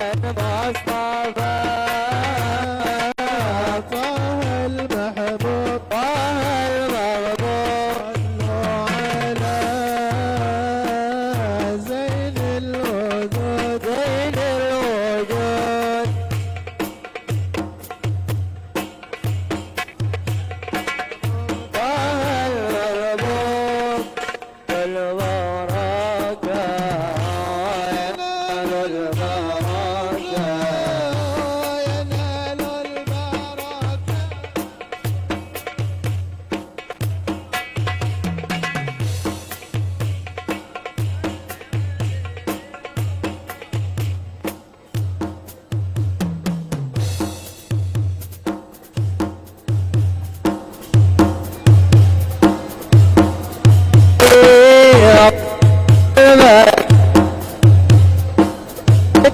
المصطفى طه المحبوب طه المغفور صلوا على زين الوجود زين الوجود طه المغفور البركة ينال البركة ينال البركة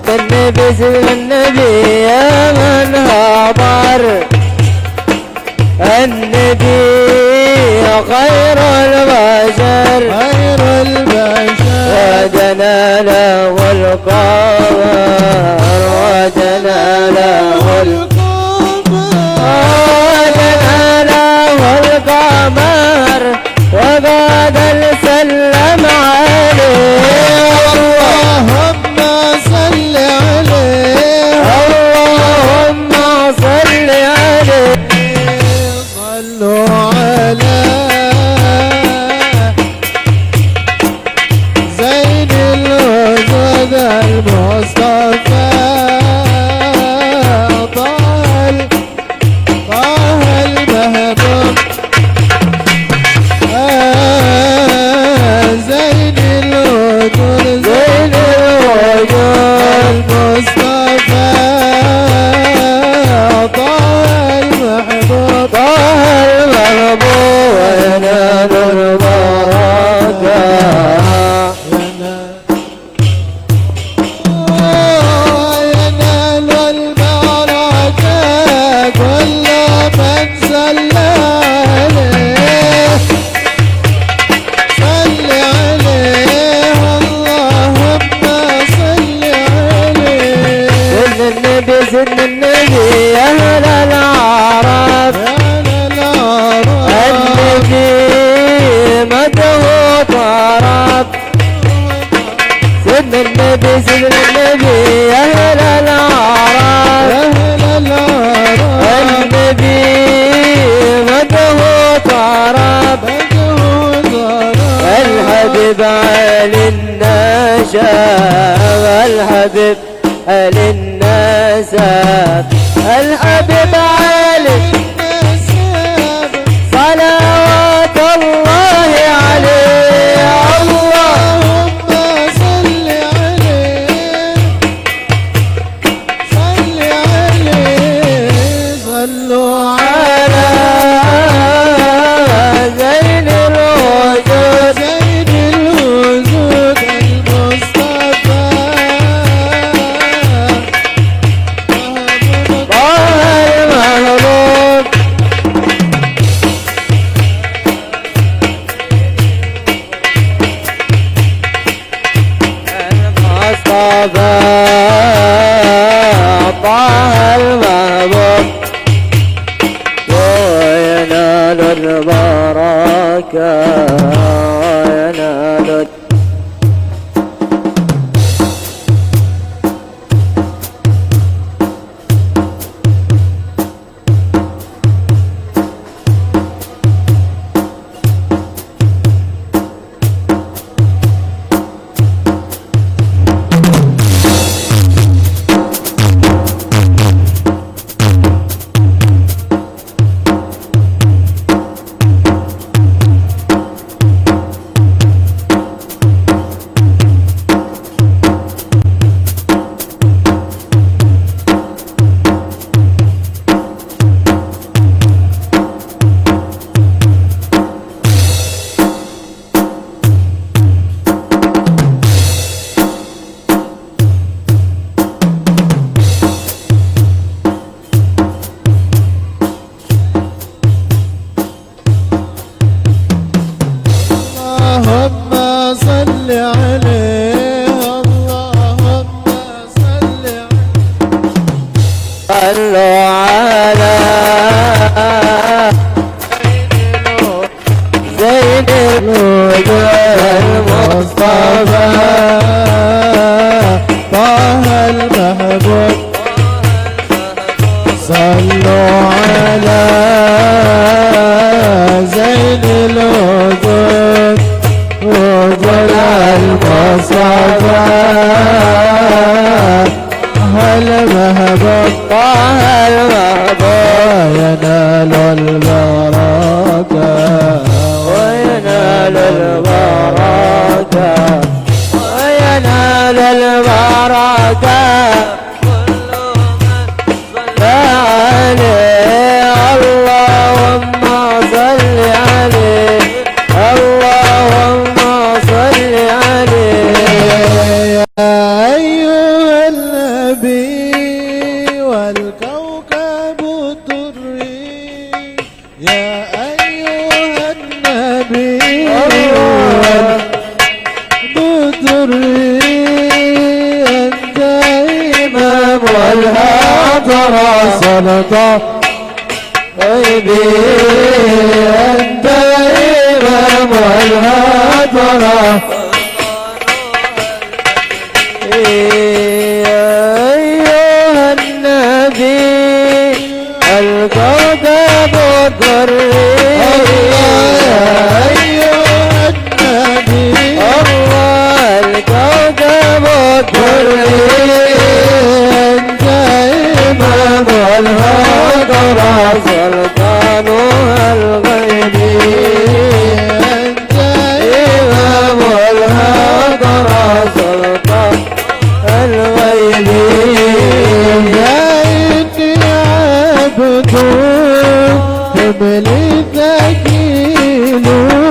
النبي سيد النبي يا من هضر النبي خير البشر خير البشر وجلاله القمر وجلاله القمر وقد سلم عليه اللهم صل عليه اللهم صل عليه صلوا على زين الوجود المصطفى طه المهبوب زين الوجود زين الوجود المصطفى طه المحبوب طه المغفور وينال البركة ينال البركة كل من صلى عليه صل عليه اللهم صل عليه سن النبي سن النبي يا أهل العرب النبي مده طرب سن النبي سن النبي يا أهل العرب النبي مده طرب الحبيب علي النشاب الحبيب علي النسب الحبيب علي صلوات الله عليه اللهم صل عليه صل عليه صلوا على زين الوجود زين الوجود المصطفى غيبي أنت إمام الهدرة أيها النبي الكوكب الدري أيها النبي الله الكوكب الدري أنت إمام الهدرة سلطان الغيب أنت إمام الهدرة سلطان الغيب يا إني عبد تملك كيلوب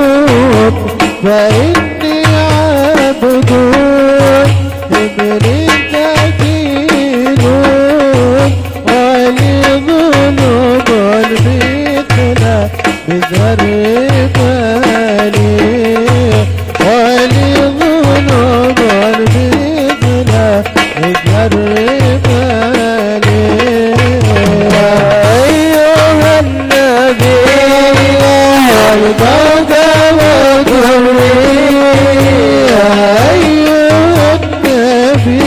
فإني عبد تملك كيلوب ولظلم المثلى بذر بالي ولظلم المثلى بذر بالي أيها النبي الكوكب الدري أيها النبي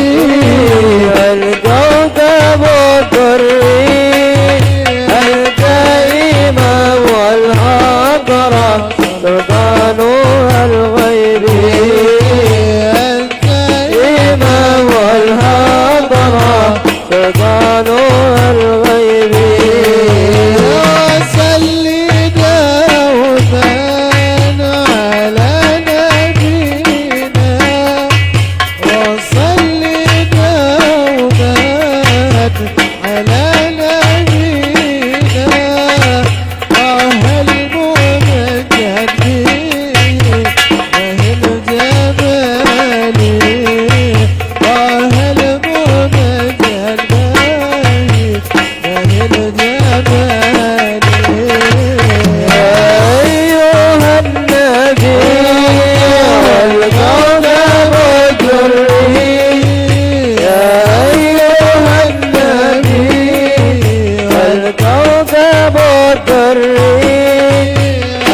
الكوكب الدري أنت إمام والحضرة سلطان الغيب أنت إمام والحضرة سلطان الغيب وصلي داوما على نبينا وصلي داوما على نبينا وهل ممجد وهل جمالي وهل ممجد وهل جمالي أيها النبي الكوكب الدري أيها النبي الكوكب الدري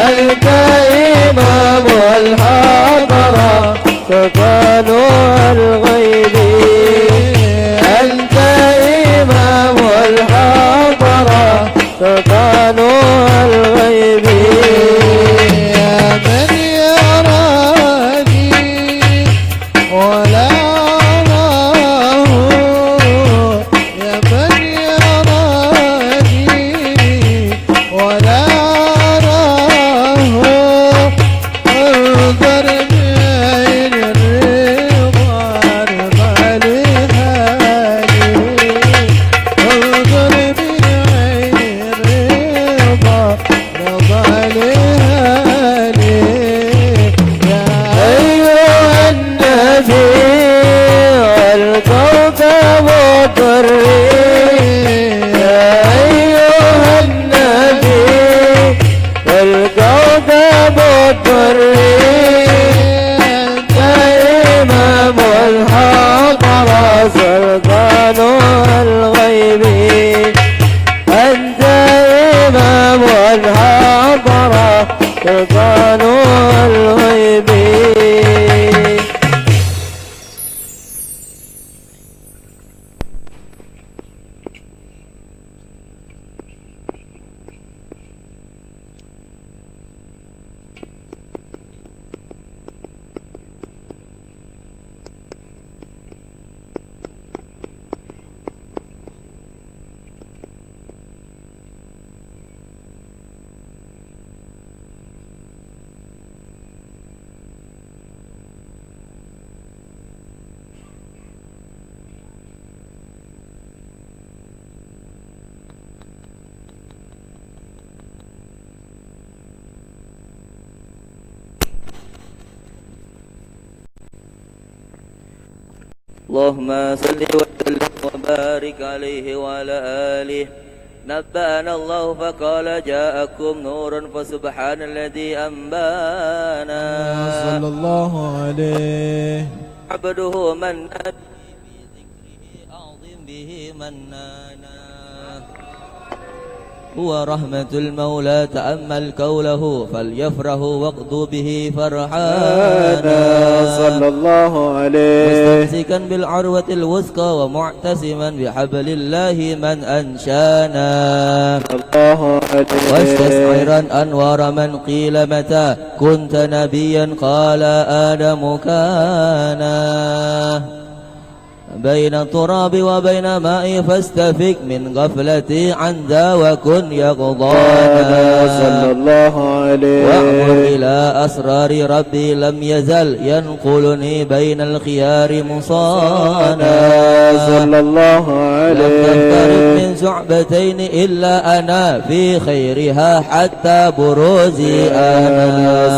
أنت إمام الحضرة سلطان الغيب أنت إمام الحضرة سلطان الغيب يا من يراني ولا أراه يا من يراني ولا أراه انظر بعين الرضا رضا لهاني انظر بعين الرضا رضا لهاني يا أيها النبي الكوكب الدري يا أيها النبي الكوكب الدري أنت إمام الحضرة سلطان الغيب أنت إمام الحضرة سلطان الغيب اللهم صل وسلم وبارك عليه وعلى آله. نبأنا الله فقال جاءكم نور فسبحان الذي أنبانا صلى الله عليه. عبده من أعظم به منانا هو رحمة المولى تأمل قوله فليفرحوا واقضوا به فرحانا صلى الله عليه. مستمسكا بالعروة الوثقى ومعتصما بحبل الله من أنشانا الله عليه. واستشعرا أنوار من قيل متى كنت نبيا قال آدم كانا بين التراب وبين ماء فاستفك من غفلتي عن ذا وكن يقضانا صلى الله عليه. وأمر إلى أسرار ربي لم يزل ينقلني بين الخيار مصانا صلى الله عليه. لم تفترق من شعبتين إلا أنا في خيرها حتى بروزي أنا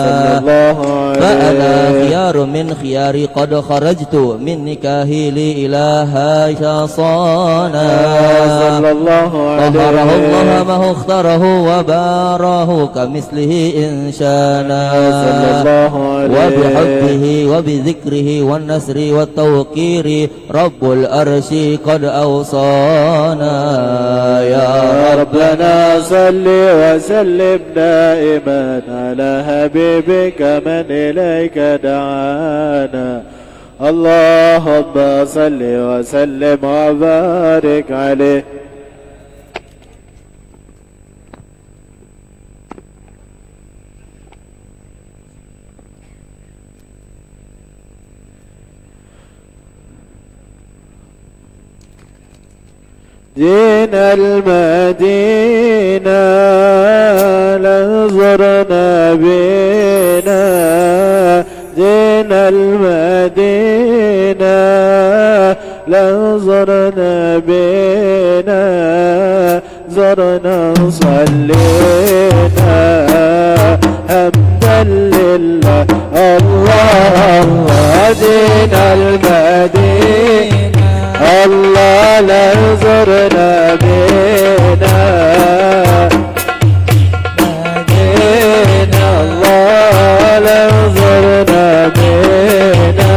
صلى الله عليه. فأنا خيار من خياري قد خرجت من نكاهي لي إلها شاصانا صلى الله عليه. طهره الله ما هو اختاره وباره كمثله إنشانا صلى الله عليه. وبحبه وبذكره والنسر والتوقير رب الأرش قد أوصانا يا ربنا صل وسلم دائما على حبيبك من إليك دعانا اللهم صل وسلم وبارك عليه. جينا المدينة لنزرنا بنا جينا المدينة لنزرنا بنا زرنا صلينا حمدا لله الله الله جينا المدينة الله لنزرنا بنا مدينة الله لنزرنا بنا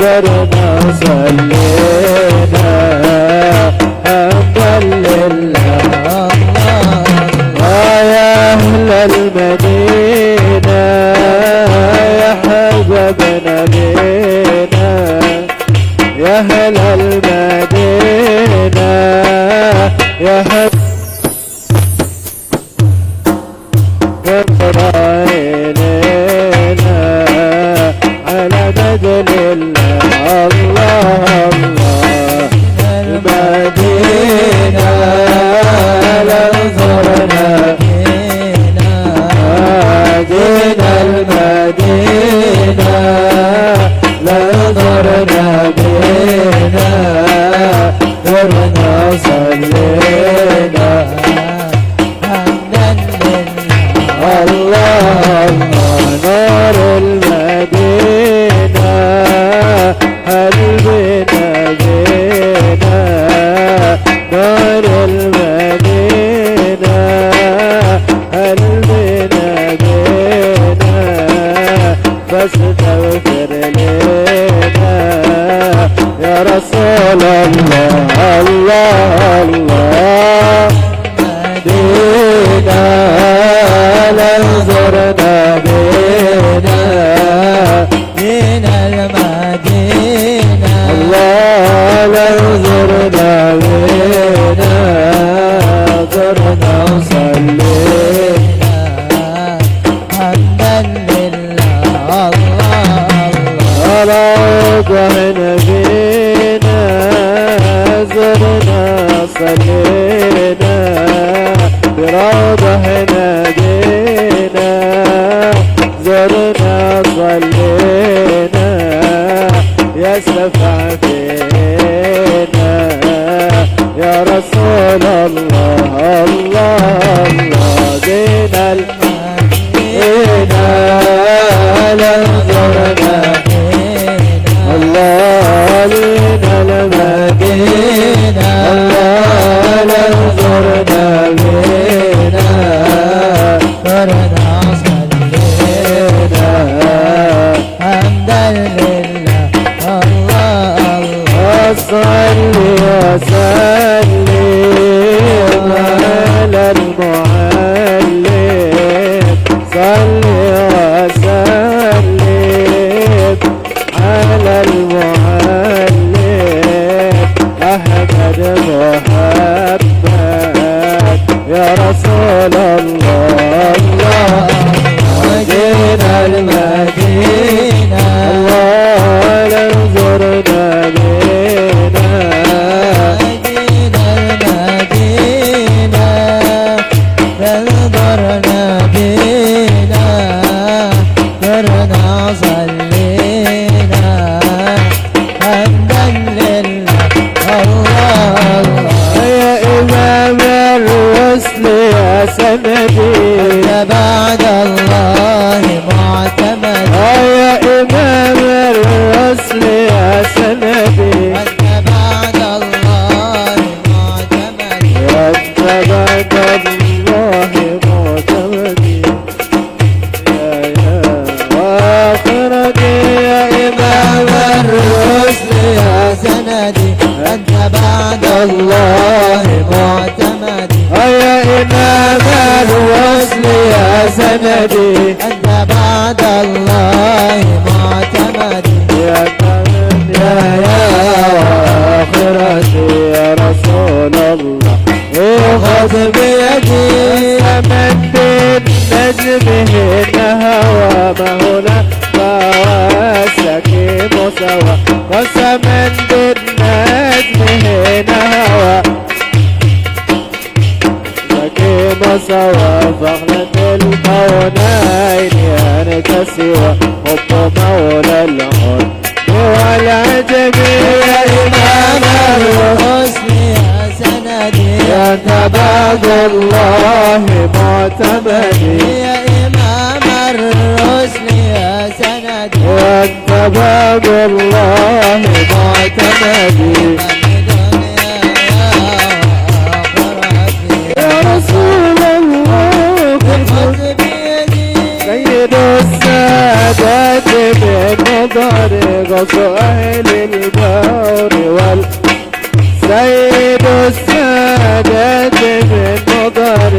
زرنا صلينا حمدا لله يا أهل المدينة يا حبيبنا بنا يا أهل المدينة يا حب إلينا على مجد الله الله المدينة لنزرنا جينا المدينة لنزرنا بنا زرنا صلينا الله نور المدينة هل بنا بنا نور المدينة هل بنا بنا فاستغفر لنا يا رسول الله الله الله مدينة لنزرنا بنا من المدينة الله لنزرنا بنا زرنا وصلينا حمدا لله الله الله نبينا زرنا صلينا بروضه نبينا زرنا صلينا يا شفع فينا يا رسول الله الله الله دينا المدينة لنزرنا الله صل وسلم على المعلم صل وسلم على المعلم أحمد محمد يا رسول الله جينا المدينة الله لن زرنا بينا جينا المدينة فانظرنا بينا درنا صلينا حمدا لله الله يا إمام الرسل يا سندي أنت بعد الله معتمد يا إمام الرسل يا سندي أنت بعد الله معتمد أنت بعد الله معتمدي يا وآخرتي يا إمام الرسل يا سندي أنت بعد الله معتمد يا إمام الوصل يا سندي أنت بعد الله معتمد يا وآخرتي يا رسول الله خذ بيدي من بالنجم هنا هوى ما هنا فواسكيم سوا قسما بالنجم هنا هوى سكيم سوا فخلة الكونين ينكسوا حب مولى العون والعجب يا إمام الحسن يا سندي أنت بعد الله معتمدي يا إمام الرسل يا سندي أنت بعد الله معتمدي يا رسول الله خذ بيدي سيد السادات من نظر غصو أهل البور سيد السادات من نظر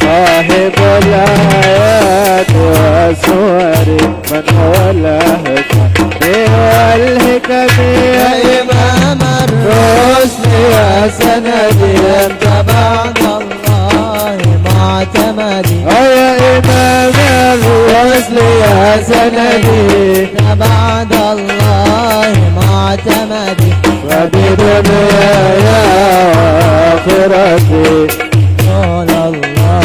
صاحب الآيات والسور من هو الأهكم والحكم يا إمام الرسل يا سندي أنت بعد الله معتمدي يا إمام الوصل يا سندي أنت بعد الله معتمدي وبدنياي وآخرتي رسول الله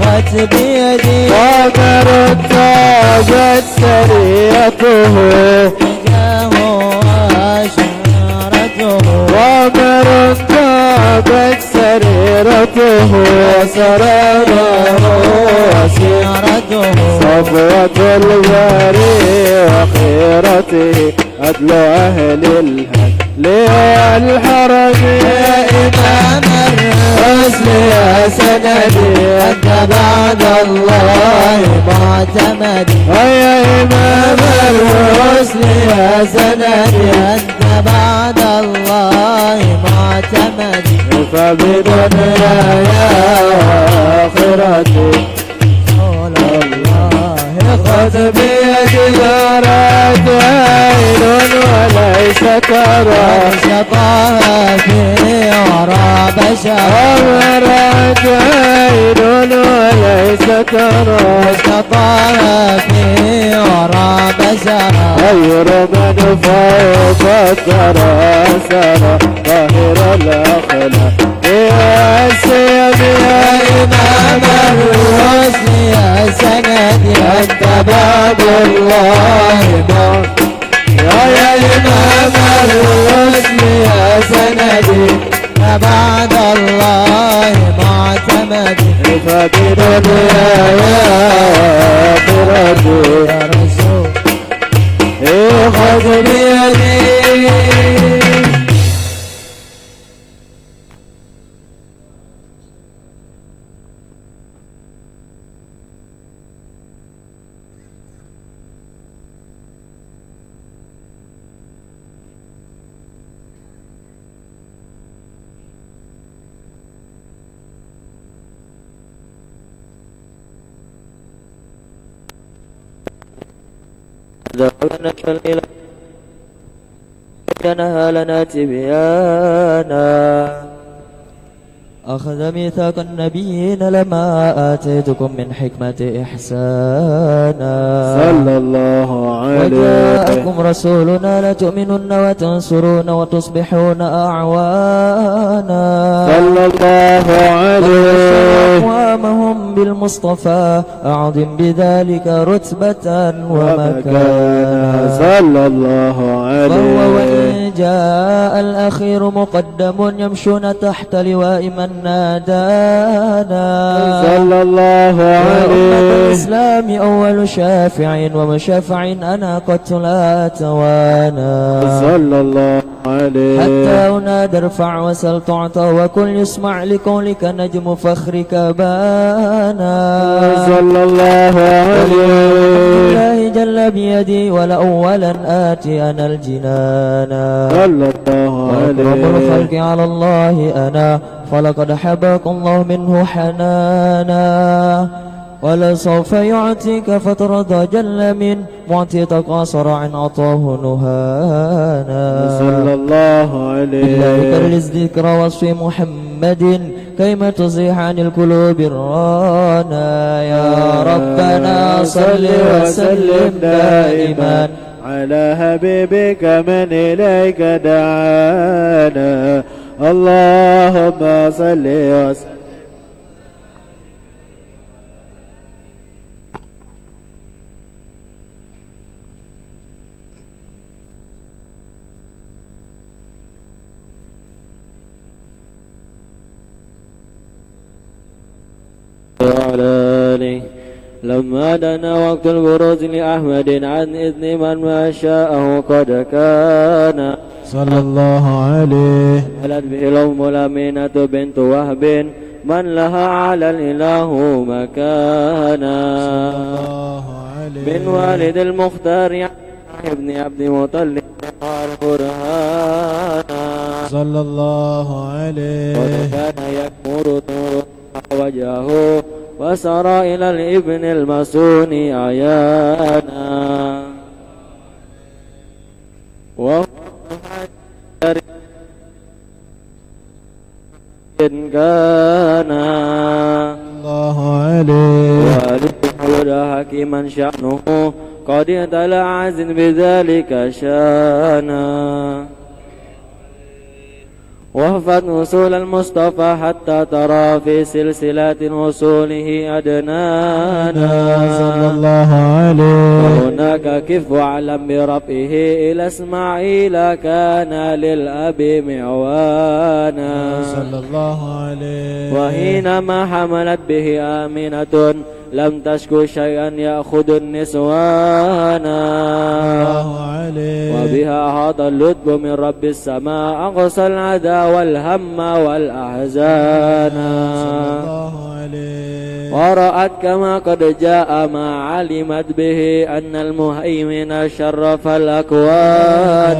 خذ بيدي قمر تاجت سريته وجهه وشارته قمر تاجت سريرته وسراره وشارته صفوة الباري وخيرته أدل أهل الهد والحرم يا إمام الرسل يا سندي أنت بعد الله معتمدي يا إمام الرسل يا سندي أنت بعد الله معتمدي فبدنياي وآخرتي رسول الله خذ بيدي زارت عين وليس ترى شطاها في ورى بشر أمرت عين وليس ترى شطاها في ورى بشر غير من فوق الثرى سرى ظاهر الأخلاق يا سيدي يا إمام الرسل يا سندي أنت بعد الله يا إمام الرسل يا سندي بعد الله معتمدي فبدنياي وآخرتي يا رسول خذ بيدي ذهبنا الإله نهى لنا تبيانا أخذ ميثاق النبيين لما آتيتكم من حكمة إحسانا صلى الله عليه وجاءكم رسولنا لتؤمنن وتنصرون وتصبحون أعوانا صلى الله عليه أقوامهم بالمصطفى أعظم بذلك رتبة ومكانا صلى الله عليه فهو وإن جاء الأخير مقدم يمشون تحت لواء من نادانا صلى الله وأمة عليه الإسلام أول شافع ومشافع أنا قد لا توانا صلى الله عليه حتى أنادى ارفع وسل تعطى وكل يسمع لقولك نجم فخرك بانا صلى الله عليه الله جل بيدي ولأولا آتي أنا الجنانا صلى الله وأقرب عليه الخلق على الله أنا فلقد حباك الله منه حنانا ولسوف يعطيك فترضى جل من معطي تقاصر عن عطاه نهانا صلى الله عليه بالله كرز ذكر وصف محمد كيما تصيح عن القلوب الرانا يا ربنا صل وسلم دائما على حبيبك من إليك دعانا اللهم صل وسلم وعلى آله لما دنا وقت البروز لأحمد عن إذن من ما شاءه قد كان صلى الله عليه ولد به الأم الأمينة بنت وهب من لها على الإله مكانا الله عليه من والد المختار ابن عبد مطلب القرآن صلى الله عليه وكان يكمر نور وجهه وسرى إلى الابن المسون عيانا وهو إن كان الله عليه وألف حكيما شأنه قد اتلع عز بذلك شانا وهفت وصول المصطفى حتى ترى في سلسلات وصوله أدنانا صلى الله عليه وهناك كف علم برفعه إلى إسماعيل كان للأب معوانا صلى الله عليه وحينما حملت به آمنة لم تشكو شيئا يأخذ النسوانا الله عليه وبها أحاط اللطف من رب السماء أقصى العدا والهم والأحزان الله عليه ورأت كما قد جاء ما علمت به أن المهيمن شرف الأكوان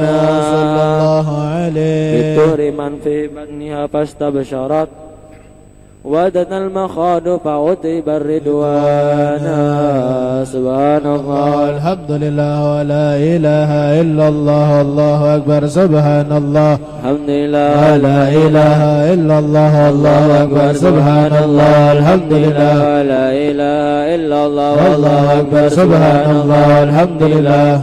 صلى الله عليه بالطهر من في بطنها فاستبشرت ودنا المخاض فعتب الردوان سبحان الله الحمد لله ولا إله إلا الله الله أكبر سبحان الله الحمد لله لا إله إلا الله الله أكبر سبحان الله الحمد لله لا إله إلا الله الله أكبر سبحان الله الحمد لله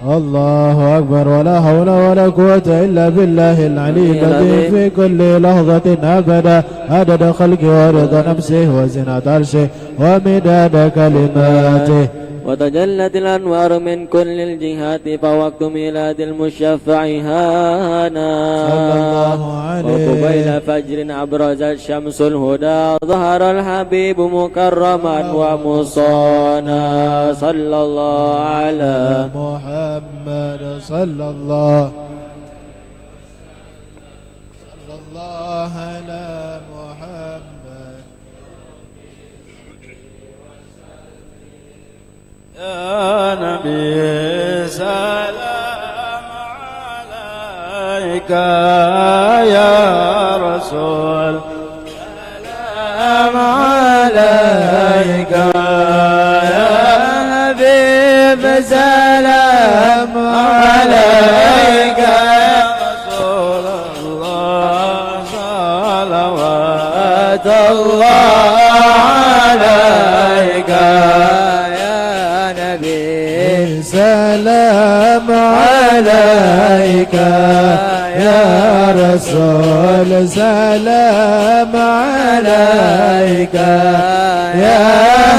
الله أكبر ولا حول ولا قوة إلا بالله العلي الذي في كل لحظة أبدا عدد خلقه ورضا نفسه وزنة عرشه ومداد كلماته وتجلت الأنوار من كل الجهات فوقت ميلاد المشفع هانا صلى الله عليه وقبيل فجر أبرزت شمس الهدى ظهر الحبيب مكرما ومصانا صلى الله على محمد صلى الله على محمد يا نبي سلام عليك يا رسول سلام عليك يا نبي بسلام عليك يا رسول الله صلوات الله عليك يا نبي سلام عليك يا رسول سلام عليك يا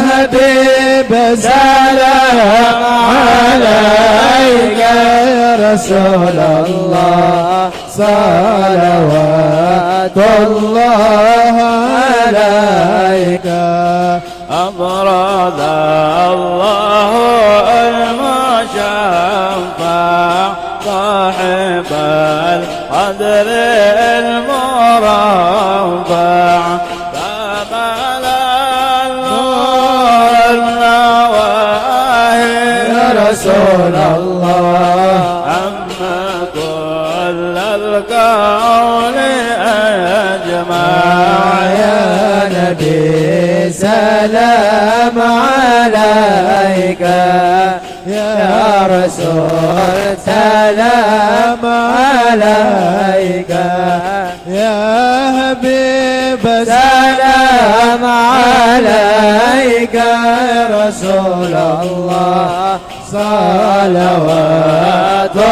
حبيب سلام عليك يا رسول الله صلوات الله عليك أبرز الله المشفع صاحب القدر المرفع كمال النور النواهي يا رسول الله عما كل الكون أجمع يا نبي سلام عليك يا رسول سلام عليك يا حبيب سلام عليك يا رسول الله صلوات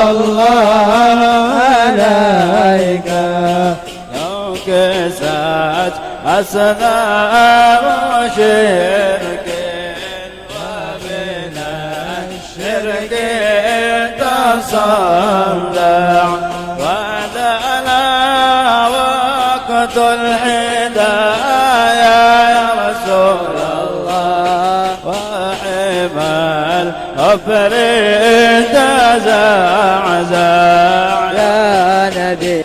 الله عليك لو كسات أصنام شرك ومن الشرك تصدع ودنا وقت الهدايا يا رسول الله وحمل أفريد زعزع يا نبي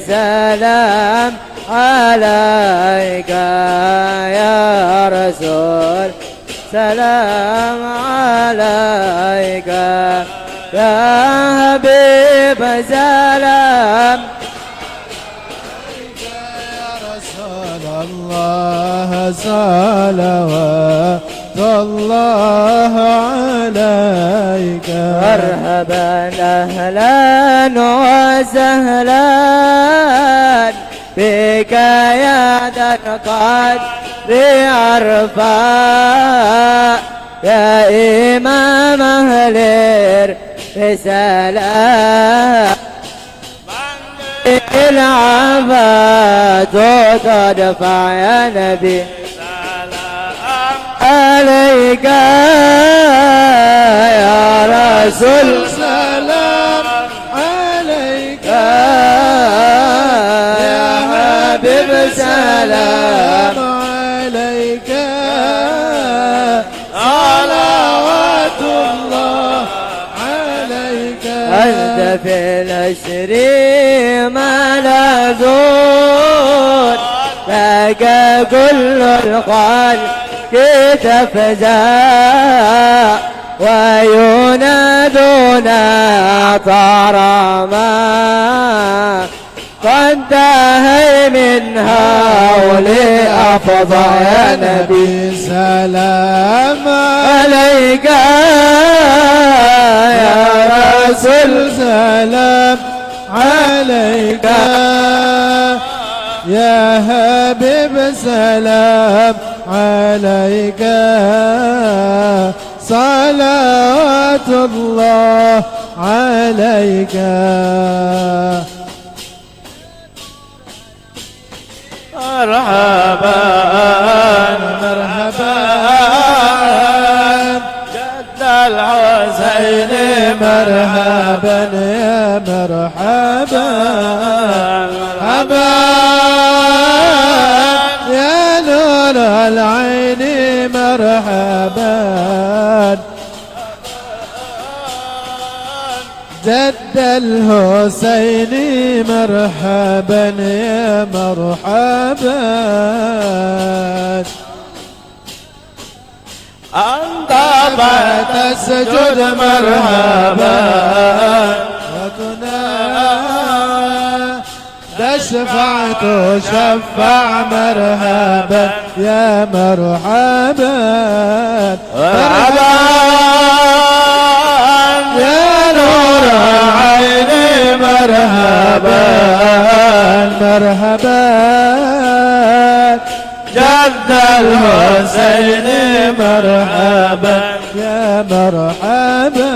سلام عليك يا رسول سلام عليك يا حبيب سلام يا رسول الله صلوات الله عليك مرحبا أهلا وسهلا بك يا ذا القدر عرفا يا إمام أهل الرسالة العفات تدفع يا نبي عليك يا رسول سلام عليك يا حبيب سلام عليك صلوات الله عليك أنت في الأسر ملذون لك كل الخلق تفزع وينادون طرما قد تهي من هول أفضى يا نبي سلام عليك يا رسول سلام عليك يا حبيب سلام عليك صلوات الله عليك مرحبا مرحبا جد الحسين مرحبا يا مرحبا مرحبا يا نور العين مرحبا جد الحسين مرحبا يا مرحبا أنت تسجد مرحبا شفعت شفع مرحبا يا مرحبا مرحبا الحسين مرحبا يا مرحبا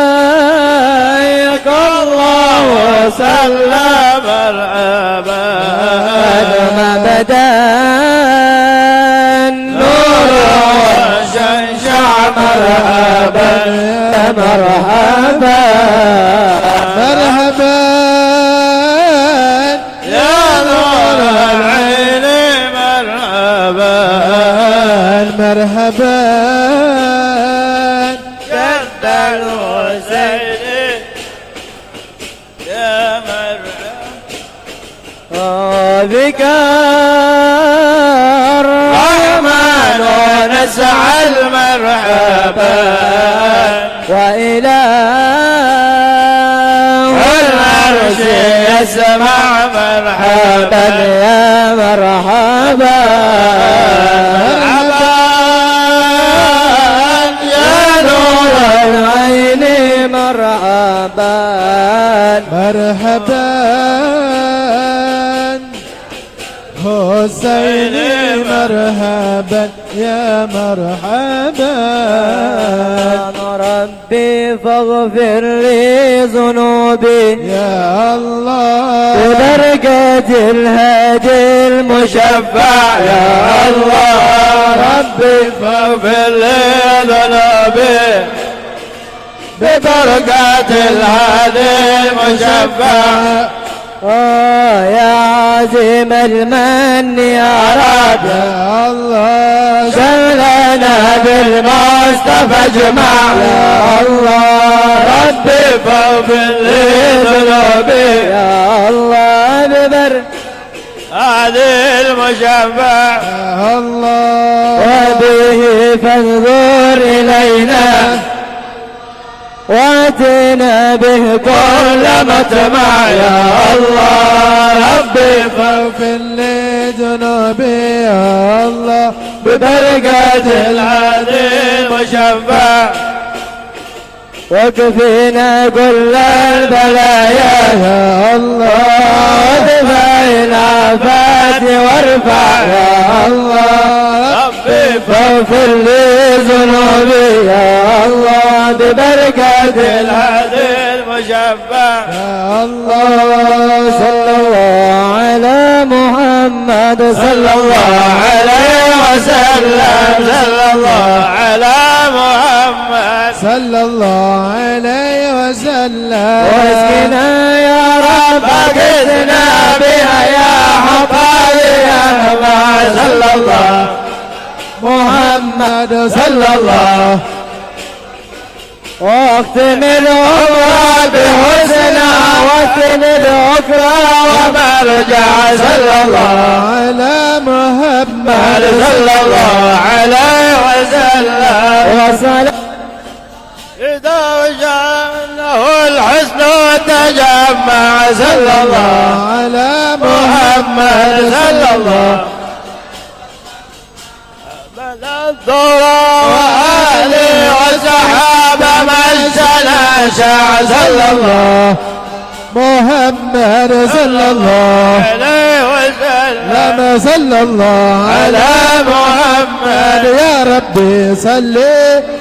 عليك الله وسلم مرحبا ما بدا النور وشنشع مرحبا مرحبا مرحبا يا نور العين مرحبا مرحبا جد الحسين يا مرحبا بك الرحمن نسعى المرحبا وإله العرش يسمع مرحبا يا مرحبا مرحبا يا نور العين مرحبا مرحبا حسين مرحبا يا مرحبا ربي فاغفر لي ذنوبي يا الله بدرجة الهادي المشفع يا الله ربي فاغفر لي ذنوبي ببركات الهادي المشفع يا عظيم المن يا رب يا الله شغلنا بالمصطفى اجمع يا الله ربي فاغفر لي ذنوبي يا الله ببر هادي المشفع يا الله وبه فانظر إلينا واتنا به كل مطمع يا الله ربي فاغفر لي ذنوبي يا الله ببركة الهادي المشفع وكفينا كل البلايا يا الله وادفع الآفات وارفع يا الله ربي فاغفر لي ذنوبي يا الله ببركة الهادي المشفع يا الله صلى الله على محمد صلى الله عليه وسلم صلى الله على محمد صلى الله عليه وسلم واسقنا يا رب اغثنا بها يا حفاظ يا نبع صلى الله محمد صلى الله واختم العمر بحسنى واختم الأخرى ومرجع صلى الله على محمد صلى الله عليه وسلم وصلى إذا وجعله الحسن تجمع صلى الله على محمد صلى الله بل الضوء وآله وصحابه من شلاشع صلى الله محمد صلى الله عليه وسلم لما صلى الله على محمد يا ربي صلي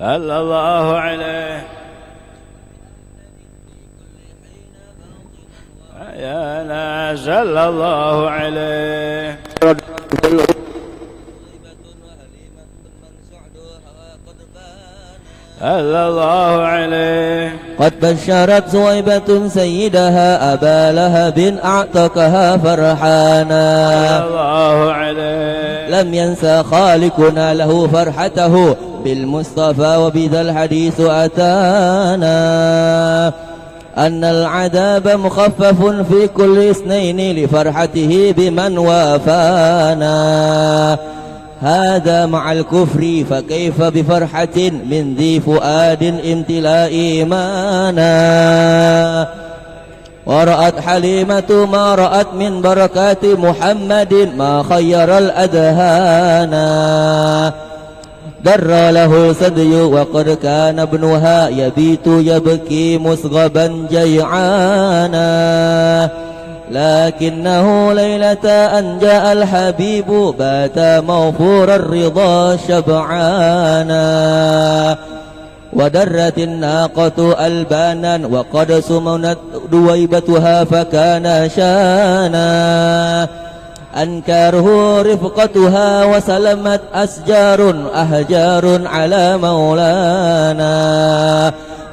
صلى الله عليه يا ناس صلى الله عليه صلى الله عليه قد بشرت سويبة سيدها أبا لهب أعتقها فرحانا صلى الله عليه لم ينسى خالقنا له فرحته بالمصطفى وبذا الحديث أتانا أن العذاب مخفف في كل اثنين لفرحته بمن وافانا هذا مع الكفر فكيف بفرحة من ذي فؤاد امتلاء إيمانا ورأت حليمة ما رأت من بركات محمد ما خير الأذهان در له الثدي وقد كان ابنها يبيت يبكي مسغبا جيعانا لكنه ليلة أن جاء الحبيب بات موفور الرضا شبعانا ودرت الناقة ألبانا وقد سمنت دويبتها فكان شانا أنكاره رفقتها وسلمت أحجار على مولانا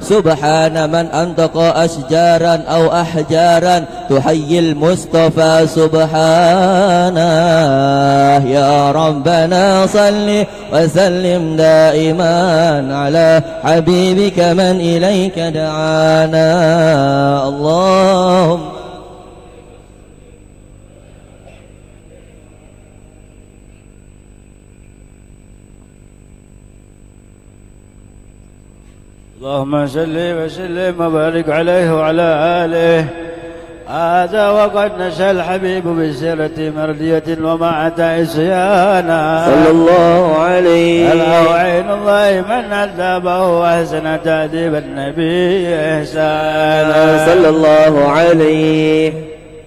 سبحان من أنطق أشجارا أو أحجارا تحيي المصطفى سبحانه يا ربنا صل وسلم دائما على حبيبك من إليك دعانا اللهم اللهم صل وسلم وبارك عليه وعلى آله. هذا وقد نشأ الحبيب بسيرة مردية وما أتى عصيانا صلى الله عليه. ألا وعين الله من أدبه وأحسن تأديب النبي إحسانا صلى الله عليه.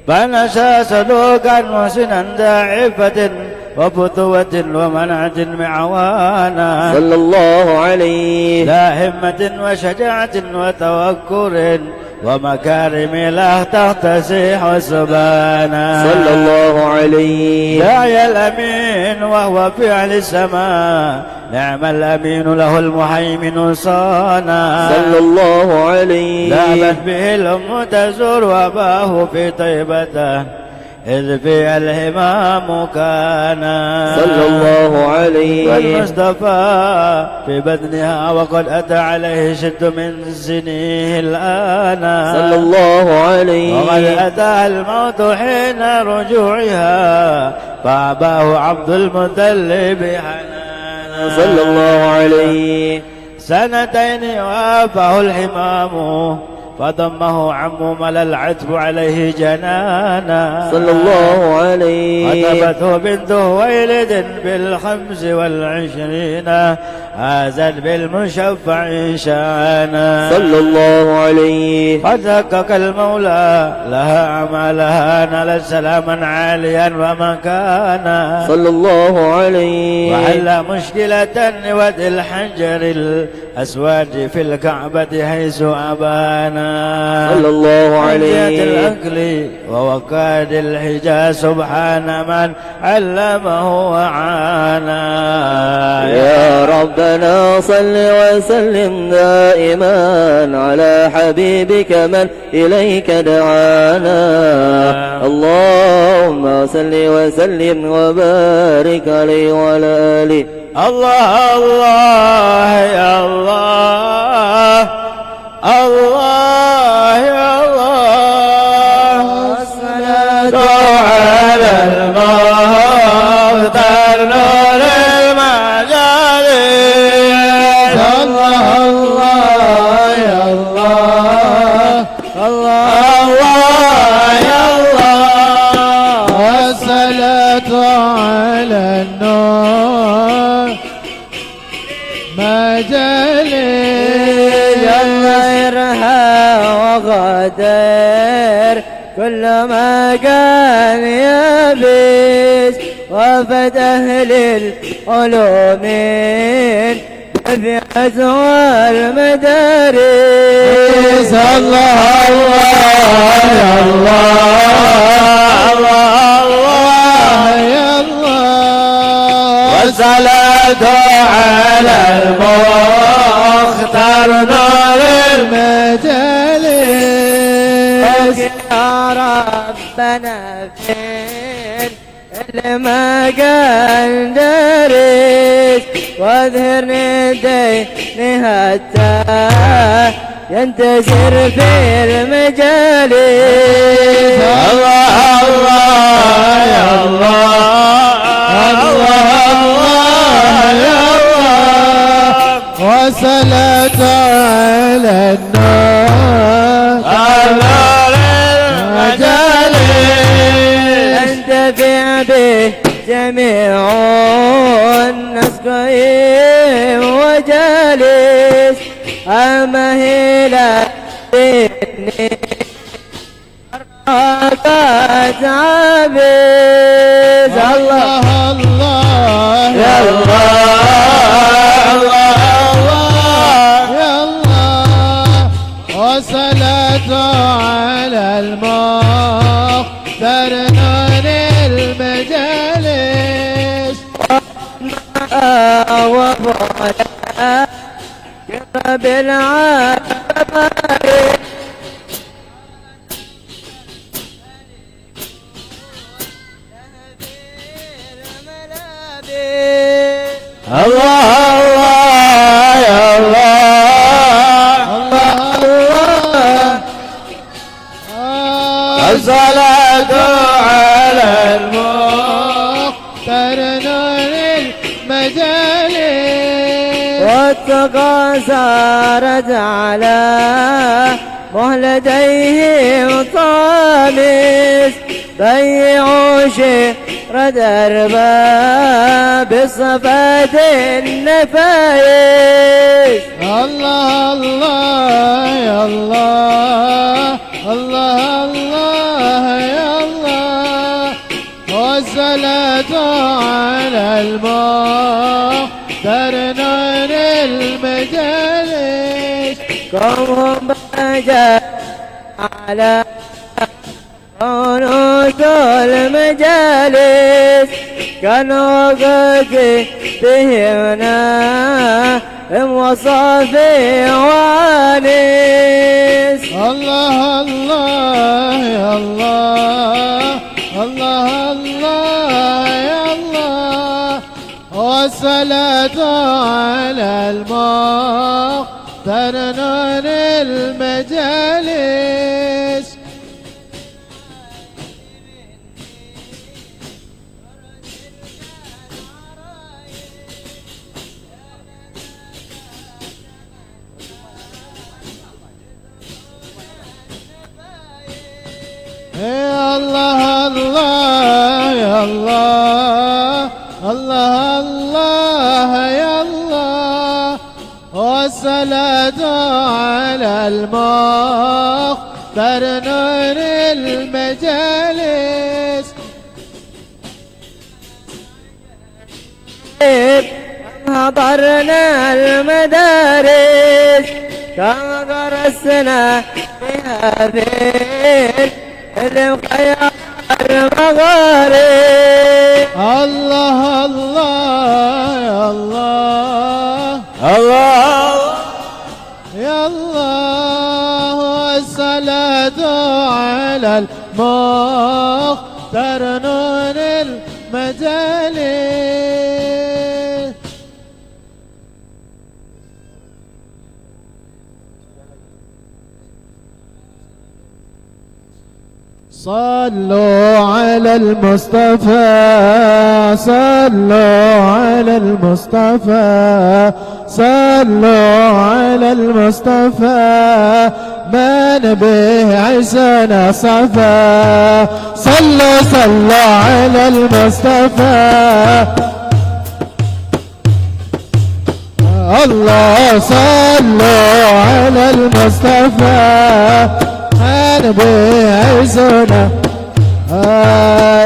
فنشأ سلوكا محسنا ذا عفة وفتوة ومنعة معوانا صلى الله عليه. لا همة وشجاعة وتوكل ومكارم لا تختسح سبانا صلى الله عليه. داعي الأمين وهو في أهل السماء نعم الأمين له المهيمن صانا صلى الله عليه. ذهبت به الأم تزور وأباه في طيبته إذ في الهمام كان صلى الله عليه. والمصطفى في بدنها وقد أتى عليه شد من سنيه الآن صلى الله عليه. وقد أتى الموت حين رجوعها فأباه عبد المطلب حنانا صلى الله عليه. سنتين وافاه الحمام فضمه عمه ملا العتب عليه جنانا صلى الله عليه. خطبته بنت هويلد بالخمس والعشرين هازت بالمشفع شانا صلى الله عليه. قد حقق المولى لها أعمالها نالت سلاما عاليا ومكانا صلى الله عليه. وحل مشكلة ود الحجر الأسود في الكعبة حيث أبانا صلى الله عليه. الأكل ووكاد الحجاز سبحان من علمه وعانا يا ربنا صل وسلم دائما على حبيبك من إليك دعانا اللهم صل وسلم وبارك عليه وعلى آله. الله الله يا الله الله يا الله الصلاة على المختار نور المجالس الله الله يا الله الله يا الله والصلاة على النور مجالس غيرها وغدر كل ما كان يبيس وفد أهل العلوم في أزوار المدارس الله الله يا الله الله يا الله والصلاة على المختار نور المجالس يا ربنا فين لما كان درس واظهرني ديني حتى ينتشر في المجالس الله الله يا الله الله والصلاة على النور أنت في به جميع الناس قيم وجالس أمهلا إني أراك عابس الله الله يا الله يا الله والصلاة على المختار نور المجالس وفعلا كرب العالم الله الله يا الله الصلاة على المختار نور المجالس والتقى سارت على مهلتيه طامس بيعوا شهر دربا بصفات النفايس الله الله يا الله الله الله يا الله والصلاة على المختار نور المجالس قوم بجا على رؤوس المجالس كانوا قد بهمنا وصافي وانس الله الله يا الله الله الله يا الله والصلاة على المختار نور المجالس يا الله الله يا الله الله الله يا الله والصلاة على المختار نور المجالس حضرنا المدارس كما درسنا فيها بين الخيار المغارب الله الله يا الله الله يا الله والصلاة على المختار نور المجالس صلوا على المصطفى صلوا على المصطفى صلوا على المصطفى من به عيسنا صفا صلوا صلوا على المصطفى الله صلوا على المصطفى من به عيسنا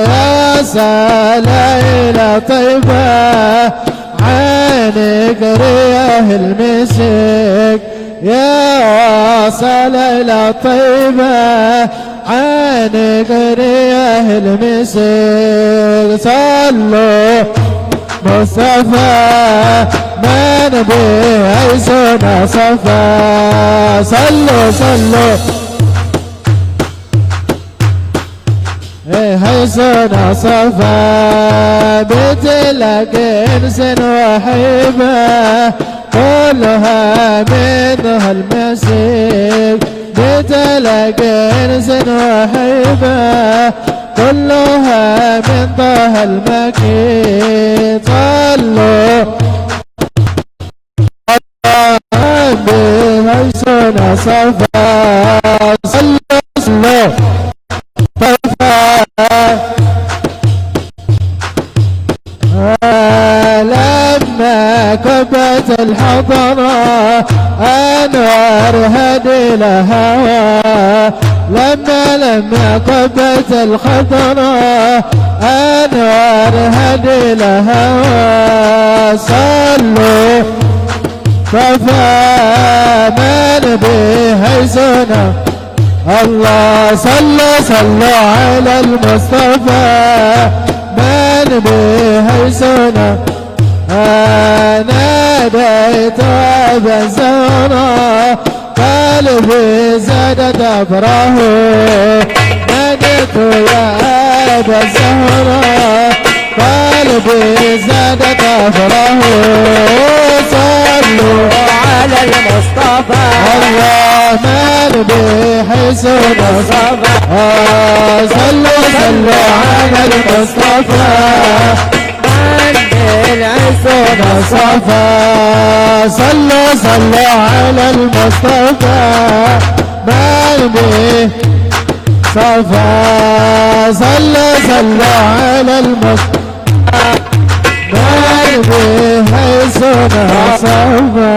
يا سليلة طيبة عينك رياه المسك يا سليلة طيبة عينك رياه المسك صلوا مصطفى من به عيسنا صفا صلوا صلوا حسن صفا بتلك انس وحيبه كلها منها المسيك بتلك انس وحيبه كلها من طه المكي صلوا بهيسون صفا صلوا صلوا لما كبت الحضرة أنوار هدي الهوى لما كبت الخضرة أنوار هدي الهوى صلوا فمن بهيسنا الله صلوا على المصطفى من بهيسنا ناديت أبا زهرة قلبي زادت أفراح ناديت يا أبا زهرة قلبي زادت أفراح صلوا على المصطفى الله من بحسن صفا صلوا على المصطفى من بالحسن صفا صلوا على المصطفى من بصفا صلوا على المصطفى من بحسن صفا.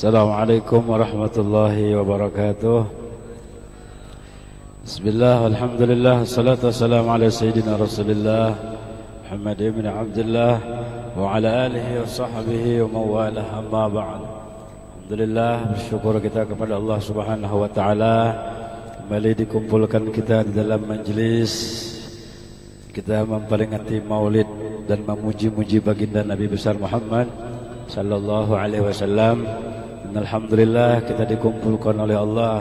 Assalamualaikum warahmatullahi wabarakatuh. Bismillah, alhamdulillah, salatu wassalamu ala sayyidina Rasulillah Muhammad ibn Abdullah wa ala alihi wa sahbihi wa mawalah, amma ba'd. Alhamdulillah, bersyukur kita kepada Allah Subhanahu wa taala kembali dikumpulkan kita di dalam majlis kita memperingati Maulid dan memuji-muji baginda Nabi besar Muhammad sallallahu alaihi wasallam. Dan alhamdulillah kita dikumpulkan oleh Allah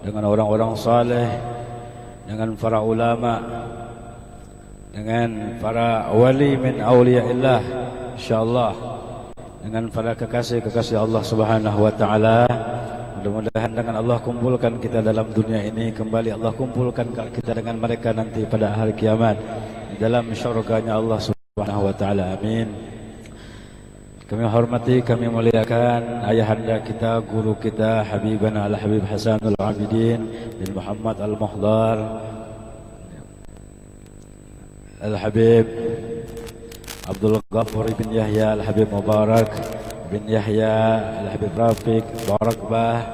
dengan orang-orang saleh, dengan para ulama, dengan para wali min auliyaillah, insyaallah, dengan para kekasih-kekasih Allah Subhanahu wa taala. Mudah-mudahan dengan Allah kumpulkan kita dalam dunia ini, kembali Allah kumpulkan kita dengan mereka nanti pada hari kiamat di dalam syurganya Allah Subhanahu wa taala. Amin. Kami hormati, kami muliakan ayahanda kita, guru kita, Habibana Al-Habib Hasanul Abidin bin Muhammad Al-Muhdar, Al-Habib Abdul Ghafur bin Yahya Al-Habib Mubarak bin Yahya Al-Habib Rafiq Barakbah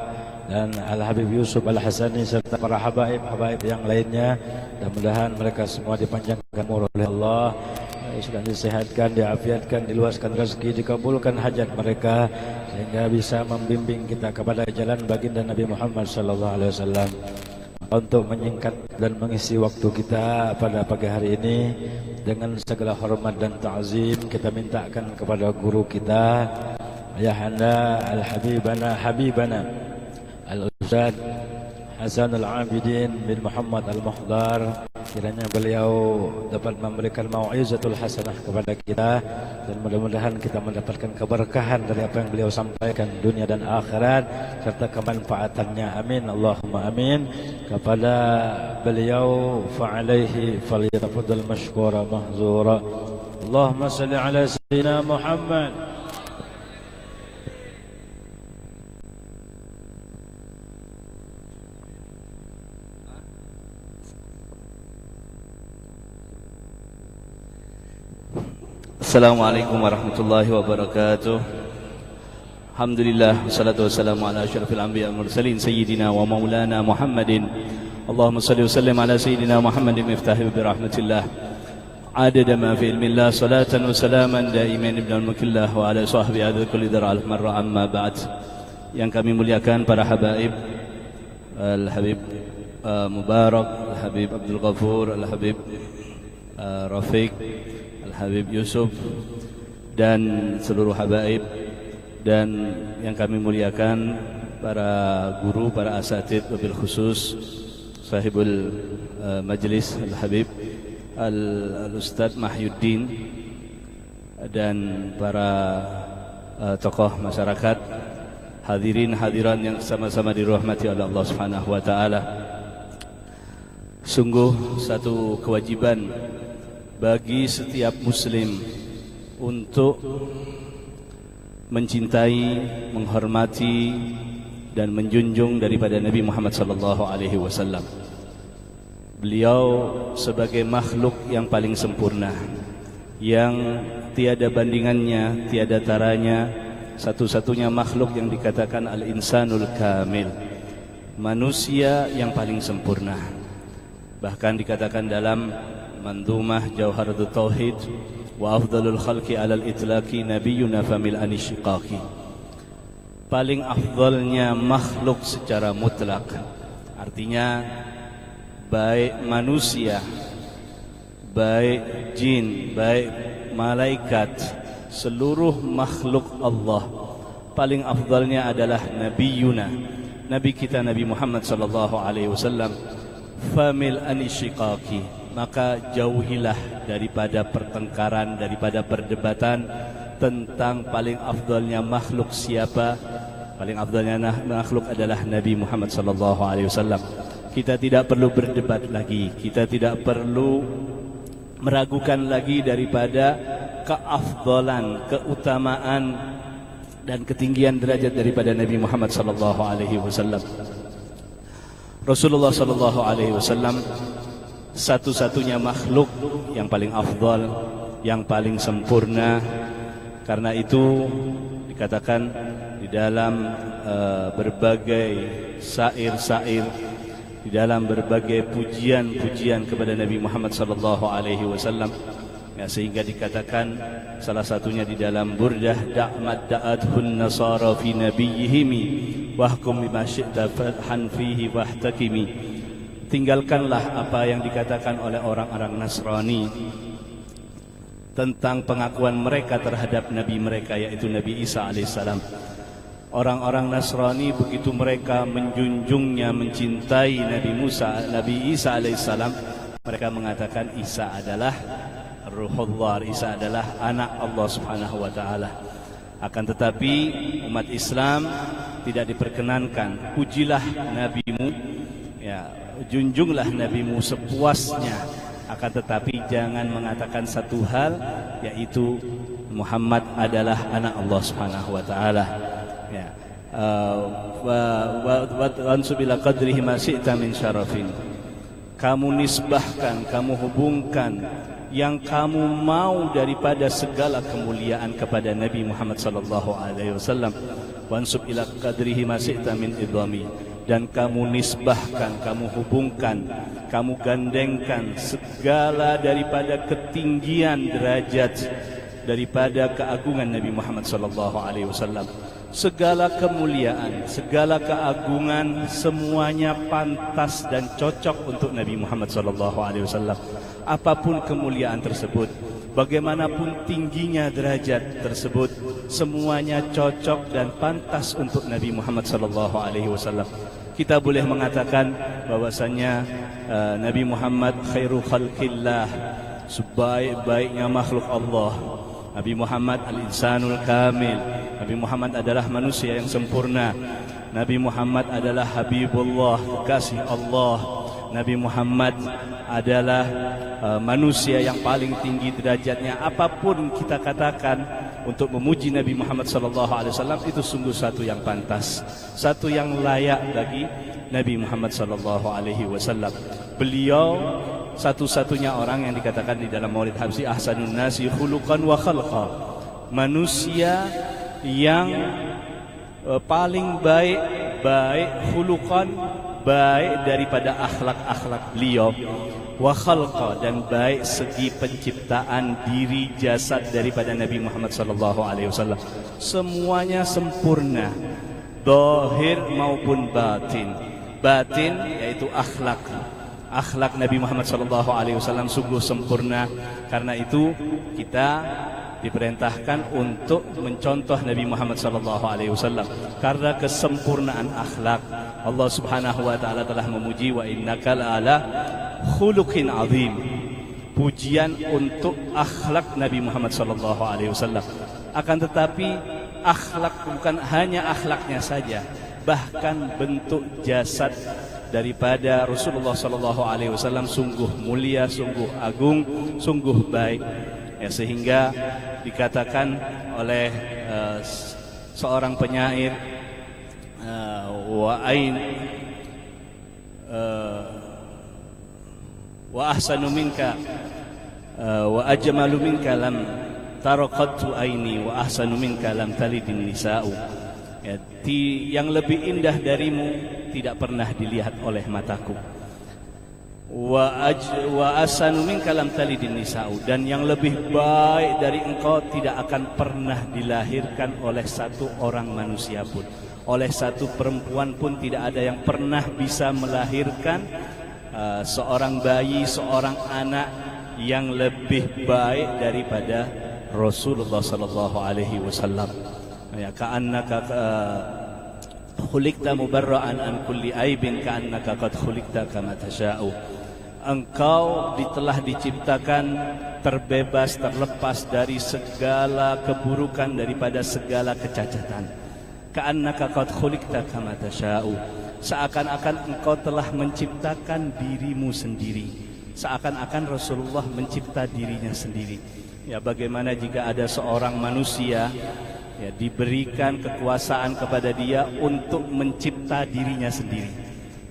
dan Al-Habib Yusuf Al-Hasani serta para habaib yang lainnya. Mudah-mudahan mereka semua dipanjangkan umur oleh Allah, sudah disehatkan, diafiatkan, diluaskan rezeki, dikabulkan hajat mereka sehingga bisa membimbing kita kepada jalan baginda Nabi Muhammad sallallahu alaihi wasallam. Untuk menyingkat dan mengisi waktu kita pada pagi hari ini dengan segala hormat dan ta'zim, kita mintakan kepada guru kita ayahanda Habibana Al-Ustaz Hasanul Abidin bin Muhammad Al-Muhdar, kiranya beliau dapat memberikan mau'izatul hasanah kepada kita dan mudah-mudahan kita mendapatkan keberkahan dari apa yang beliau sampaikan dunia dan akhirat serta kemanfaatannya. Amin, Allahumma amin. Kepada beliau fa'alaihi falyatafaddal mashkura mahzura. Allahumma salli ala sayyidina Muhammad. Assalamualaikum warahmatullahi wabarakatuh. Alhamdulillah, wassalatu wassalamu ala asyrafil anbiya wal mursalin sayyidina wa maulana Muhammadin. Allahumma salli wa sallim ala sayyidina Muhammadin miftahi bi rahmatillah. Adada ma fi ilmillah, salatan wa salaman daiman ibn al-mukillah wa ala sahbihi adad kulli dar al-marra, amma ba'd. Yang kami muliakan para habaib, Al-Habib Mubarak, Al-Habib Abdul Ghafur, Al-Habib Rafiq, Al-Habib Yusuf dan seluruh habaib, dan yang kami muliakan para guru, para asatid, wabil khusus sahibul majlis Al-Habib Al-Ustadz Mahyuddin dan para tokoh masyarakat, hadirin hadiran yang sama-sama dirahmati oleh Allah Subhanahu wa taala. Sungguh satu kewajiban bagi setiap muslim untuk mencintai, menghormati dan menjunjung daripada Nabi Muhammad sallallahu alaihi wasallam. Beliau sebagai makhluk yang paling sempurna, yang tiada bandingannya, tiada taranya, satu-satunya makhluk yang dikatakan al-insanul kamil, manusia yang paling sempurna. Bahkan dikatakan dalam Mandhumah Jauharatul Tauhid, wa afdalul khalqi alal itlaqi nabiyyuna famil anishiqaqi. Paling afdalnya makhluk secara mutlak, artinya baik manusia, baik jin, baik malaikat, seluruh makhluk Allah, paling afdalnya adalah nabiyuna, nabi kita Nabi Muhammad sallallahu alaihi wasallam. Famil anishiqaqi, maka jauhilah daripada pertengkaran, daripada perdebatan tentang paling afdalnya makhluk siapa. Paling afdalnya makhluk adalah Nabi Muhammad sallallahu alaihi wasallam. Kita tidak perlu berdebat lagi, kita tidak perlu meragukan lagi daripada keafdalan, keutamaan dan ketinggian derajat daripada Nabi Muhammad sallallahu alaihi wasallam. Rasulullah sallallahu alaihi wasallam satu-satunya makhluk yang paling afdal, yang paling sempurna. Karena itu dikatakan di dalam berbagai syair-syair, di dalam berbagai pujian-pujian kepada Nabi Muhammad sallallahu alaihi wasallam, ya, sehingga dikatakan salah satunya di dalam Burdah, da'mat da'athun nasara fi nabiyyihimi wahkum bima syi'ta fathan fihi wahtakimi. Tinggalkanlah apa yang dikatakan oleh orang-orang Nasrani tentang pengakuan mereka terhadap nabi mereka, yaitu Nabi Isa alaihissalam. Orang-orang Nasrani begitu mereka menjunjungnya, mencintai Nabi Isa alaihissalam, mereka mengatakan Isa adalah Ruhullah, Isa adalah anak Allah subhanahu wa ta'ala. Akan tetapi umat Islam tidak diperkenankan. Pujilah nabimu, ya, junjunglah nabimu sepuasnya, akan tetapi jangan mengatakan satu hal, yaitu Muhammad adalah anak Allah subhanahu wa ta'ala. Ya. Wansubila qadrihi ma syi'ta min syarafin. Kamu nisbahkan, kamu hubungkan yang kamu mau daripada segala kemuliaan kepada Nabi Muhammad sallallahu alaihi wasallam. Wansub ila qadrihi ma syi'ta min idhami. Dan kamu nisbahkan, kamu hubungkan, kamu gandengkan segala daripada ketinggian derajat, daripada keagungan Nabi Muhammad sallallahu alaihi wasallam. Segala kemuliaan, segala keagungan, semuanya pantas dan cocok untuk Nabi Muhammad sallallahu alaihi wasallam. Apapun kemuliaan tersebut, bagaimanapun tingginya derajat tersebut, semuanya cocok dan pantas untuk Nabi Muhammad sallallahu alaihi wasallam. Kita boleh mengatakan bahwasanya Nabi Muhammad khairu khalqillah, sebaik-baiknya makhluk Allah. Nabi Muhammad al-insanul kamil, Nabi Muhammad adalah manusia yang sempurna. Nabi Muhammad adalah Habibullah, kekasih Allah. Nabi Muhammad adalah manusia yang paling tinggi derajatnya. Apapun kita katakan untuk memuji Nabi Muhammad SAW, itu sungguh satu yang pantas, satu yang layak bagi Nabi Muhammad SAW. Beliau satu-satunya orang yang dikatakan di dalam Maulid Habsyi ahsanun nasi khuluqan wa khalqa, manusia yang paling baik khuluqan, baik daripada akhlak-akhlak beliau, wa khalqa, dan baik segi penciptaan diri jasad daripada Nabi Muhammad sallallahu alaihi wasallam. Semuanya sempurna, zahir maupun batin. Batin yaitu akhlak. Akhlak Nabi Muhammad sallallahu alaihi wasallam sungguh sempurna. Karena itu kita diperintahkan untuk mencontoh Nabi Muhammad SAW karena kesempurnaan akhlak. Allah Subhanahu wa taala telah memuji, wa innaka la'ala khuluqin azim. Pujian untuk akhlak Nabi Muhammad SAW. Akan tetapi akhlak bukan hanya akhlaknya saja, bahkan bentuk jasad daripada Rasulullah SAW sungguh mulia, sungguh agung, sungguh baik. Ya, sehingga dikatakan oleh seorang penyair, wa ahsanu minka wa ajmalu minka lam taraqatu aini wa ahsanu minka lam talidin nisa'u. Ya, yang lebih indah darimu tidak pernah dilihat oleh mataku. Wa ahsanu minka lam talidin nisa'u, dan yang lebih baik dari engkau tidak akan pernah dilahirkan oleh satu orang manusia pun. Oleh satu perempuan pun tidak ada yang pernah bisa melahirkan seorang bayi, seorang anak yang lebih baik daripada Rasulullah sallallahu alaihi wasallam. Ya, ka'annaka khuliqta mubarra'an an kulli aibin ka'annaka qad khuliqta kama tasha'u. Engkau telah diciptakan terbebas, terlepas dari segala keburukan, daripada segala kecacatan. Ka'annaka qad khuliqta kama tasha'u. Seakan-akan engkau telah menciptakan dirimu sendiri. Seakan-akan Rasulullah mencipta dirinya sendiri. Ya, bagaimana jika ada seorang manusia ya diberikan kekuasaan kepada dia untuk mencipta dirinya sendiri,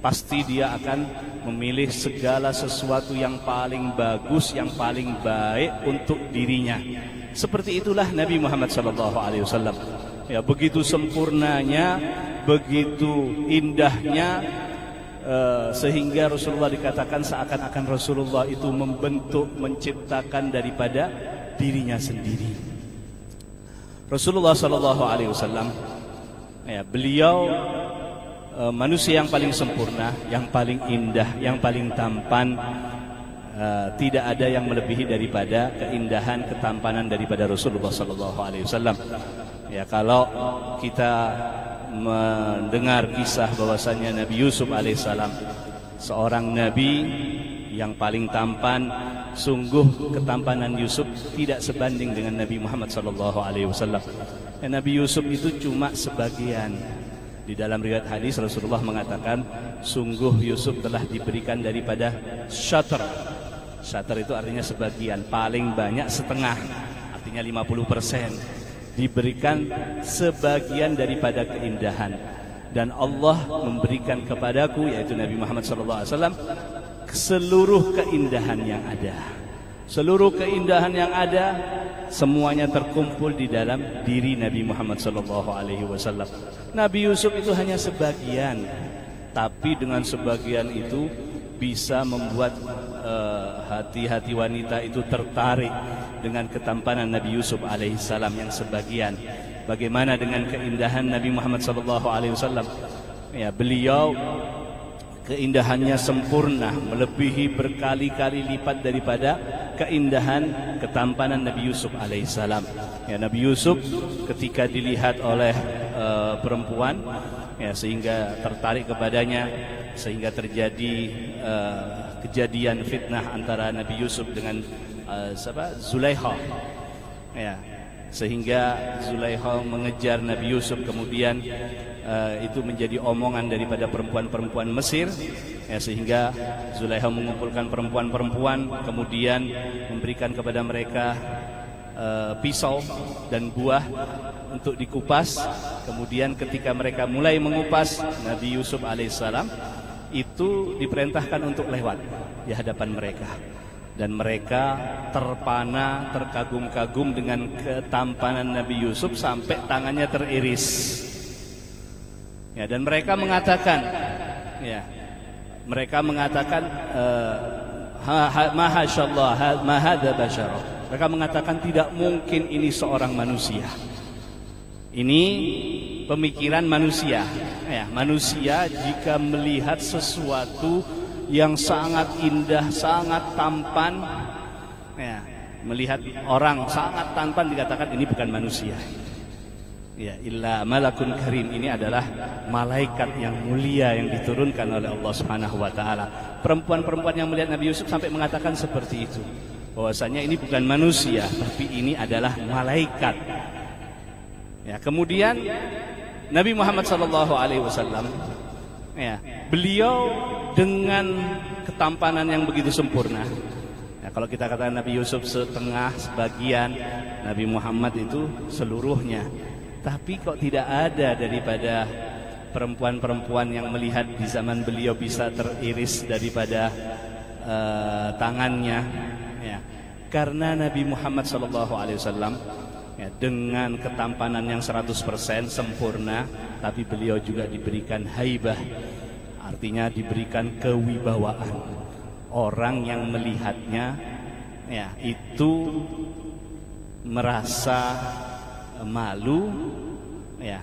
pasti dia akan memilih segala sesuatu yang paling bagus, yang paling baik untuk dirinya. Seperti itulah Nabi Muhammad SAW. Ya, begitu sempurnanya, begitu indahnya, sehingga Rasulullah dikatakan seakan-akan Rasulullah itu membentuk, menciptakan daripada dirinya sendiri. Rasulullah SAW, ya, beliau manusia yang paling sempurna, yang paling indah, yang paling tampan. Tidak ada yang melebihi daripada keindahan, ketampanan daripada Rasulullah SAW. Ya, kalau kita mendengar kisah bahwasanya Nabi Yusuf alaihissalam, seorang nabi yang paling tampan, sungguh ketampanan Yusuf tidak sebanding dengan Nabi Muhammad SAW. Nabi Yusuf itu cuma sebagian. Di dalam riwayat hadis Rasulullah mengatakan, sungguh Yusuf telah diberikan daripada syatr. Syatr itu artinya sebagian, paling banyak setengah, artinya 50%. Diberikan sebagian daripada keindahan. Dan Allah memberikan kepadaku, yaitu Nabi Muhammad SAW, seluruh keindahan yang ada. Seluruh keindahan yang ada, semuanya terkumpul di dalam diri Nabi Muhammad SAW. Nabi Yusuf itu hanya sebagian, tapi dengan sebagian itu bisa membuat hati-hati wanita itu tertarik dengan ketampanan Nabi Yusuf alaihissalam yang sebagian. Bagaimana dengan keindahan Nabi Muhammad SAW? Ya, beliau keindahannya sempurna, melebihi berkali-kali lipat daripada keindahan ketampanan Nabi Yusuf alaihissalam. Ya, Nabi Yusuf ketika dilihat oleh perempuan, ya, sehingga tertarik kepadanya, sehingga terjadi kejadian fitnah antara Nabi Yusuf dengan Zulaikha. Ya, sehingga Zulaikha mengejar Nabi Yusuf, kemudian itu menjadi omongan daripada perempuan-perempuan Mesir, ya, sehingga Zulaikha mengumpulkan perempuan-perempuan, kemudian memberikan kepada mereka pisau dan buah untuk dikupas. Kemudian ketika mereka mulai mengupas, Nabi Yusuf alaihissalam itu diperintahkan untuk lewat di hadapan mereka. Dan mereka terpana, terkagum-kagum dengan ketampanan Nabi Yusuf sampai tangannya teriris. Ya, dan mereka mengatakan, ya, mereka mengatakan, Mahasyallah, mahadha basyara. Mereka mengatakan tidak mungkin ini seorang manusia. Ini pemikiran manusia. Ya, manusia jika melihat sesuatu yang sangat indah, sangat tampan, ya, melihat orang sangat tampan dikatakan ini bukan manusia. Ya, illa malakun karim, ini adalah malaikat yang mulia yang diturunkan oleh Allah Subhanahu wa taala. Perempuan-perempuan yang melihat Nabi Yusuf sampai mengatakan seperti itu. Bahwasanya ini bukan manusia, tapi ini adalah malaikat. Ya, kemudian Nabi Muhammad sallallahu alaihi wasallam, ya, beliau dengan ketampanan yang begitu sempurna. Ya, kalau kita katakan Nabi Yusuf setengah, sebagian, Nabi Muhammad itu seluruhnya. Tapi kok tidak ada daripada perempuan-perempuan yang melihat di zaman beliau bisa teriris daripada tangannya, ya. Karena Nabi Muhammad SAW ya, dengan ketampanan yang 100% sempurna, tapi beliau juga diberikan haibah, artinya diberikan kewibawaan. Orang yang melihatnya, ya, itu merasa malu, ya,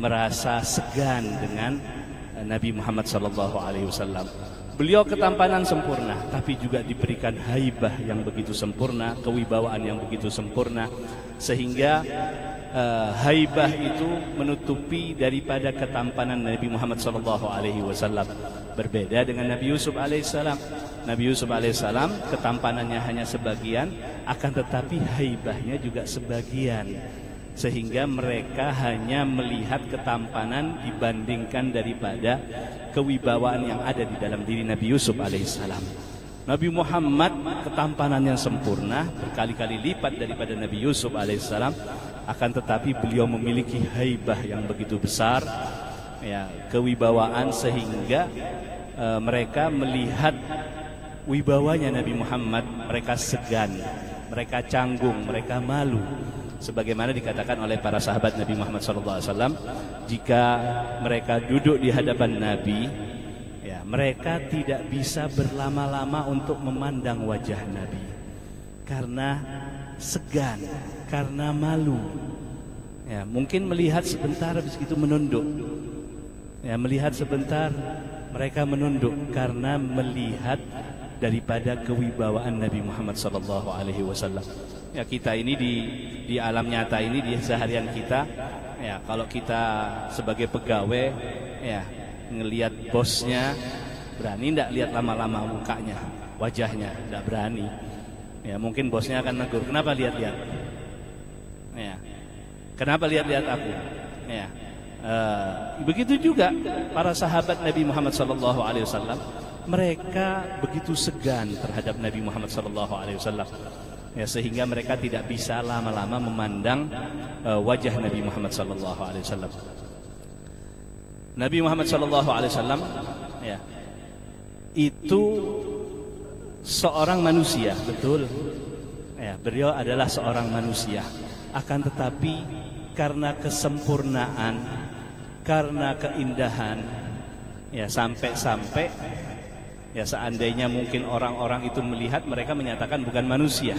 merasa segan dengan Nabi Muhammad SAW. Beliau ketampanan sempurna, tapi juga diberikan haibah yang begitu sempurna, kewibawaan yang begitu sempurna, sehingga haibah itu menutupi daripada ketampanan Nabi Muhammad SAW. Berbeda dengan Nabi Yusuf alaihissalam. Nabi Yusuf alaihissalam ketampanannya hanya sebagian, akan tetapi haibahnya juga sebagian. Sehingga mereka hanya melihat ketampanan dibandingkan daripada kewibawaan yang ada di dalam diri Nabi Yusuf alaihissalam. Nabi Muhammad ketampanannya sempurna, berkali-kali lipat daripada Nabi Yusuf alaihissalam, akan tetapi beliau memiliki haibah yang begitu besar, ya, kewibawaan, sehingga mereka melihat wibawanya Nabi Muhammad, mereka segan, mereka canggung, mereka malu. Sebagaimana dikatakan oleh para sahabat Nabi Muhammad SAW, jika mereka duduk di hadapan Nabi, ya, mereka tidak bisa berlama-lama untuk memandang wajah Nabi karena segan, karena malu. Ya, mungkin melihat sebentar, habis itu menunduk. Ya, melihat sebentar, mereka menunduk karena melihat daripada kewibawaan Nabi Muhammad SAW. Ya, kita ini di alam nyata ini, di seharian kita, ya, kalau kita sebagai pegawai, ya, ngelihat bosnya, berani ndak lihat lama-lama mukanya, wajahnya, ndak berani. Ya, mungkin bosnya akan negur, kenapa lihat-lihat? Ya, kenapa lihat-lihat aku? Ya, begitu juga para sahabat Nabi Muhammad SAW, mereka begitu segan terhadap Nabi Muhammad SAW. Ya, sehingga mereka tidak bisa lama-lama memandang wajah Nabi Muhammad SAW. Nabi Muhammad SAW, ya, itu seorang manusia, betul. Ya, beliau adalah seorang manusia. Akan tetapi karena kesempurnaan, karena keindahan, ya, sampai-sampai, ya, seandainya mungkin orang-orang itu melihat, mereka menyatakan bukan manusia.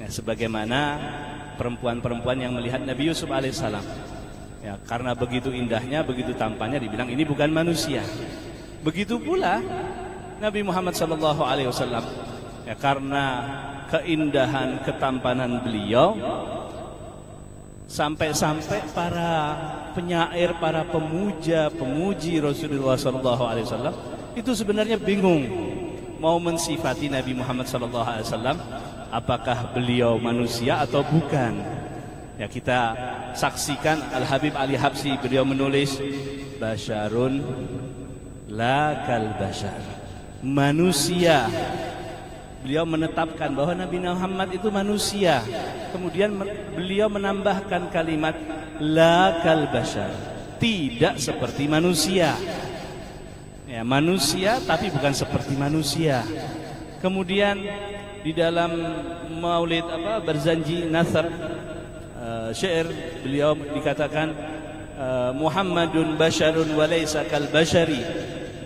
Ya, sebagaimana perempuan-perempuan yang melihat Nabi Yusuf alaihissalam, ya, karena begitu indahnya, begitu tampannya, dibilang ini bukan manusia. Begitu pula Nabi Muhammad SAW, ya, karena keindahan ketampanan beliau, sampai-sampai para penyair, para pemuji Rasulullah SAW itu sebenarnya bingung mau mensifati Nabi Muhammad SAW, apakah beliau manusia atau bukan. Ya, kita saksikan Al-Habib Ali Habsyi, beliau menulis basyarun la kal basyar, manusia. Beliau menetapkan bahwa Nabi Muhammad itu manusia. Kemudian beliau menambahkan kalimat la kal basyar, tidak seperti manusia. Ya, manusia tapi bukan seperti manusia. Kemudian di dalam Maulid Barzanji Nasr, syair beliau dikatakan Muhammadun basyarun wa laysa kal basyari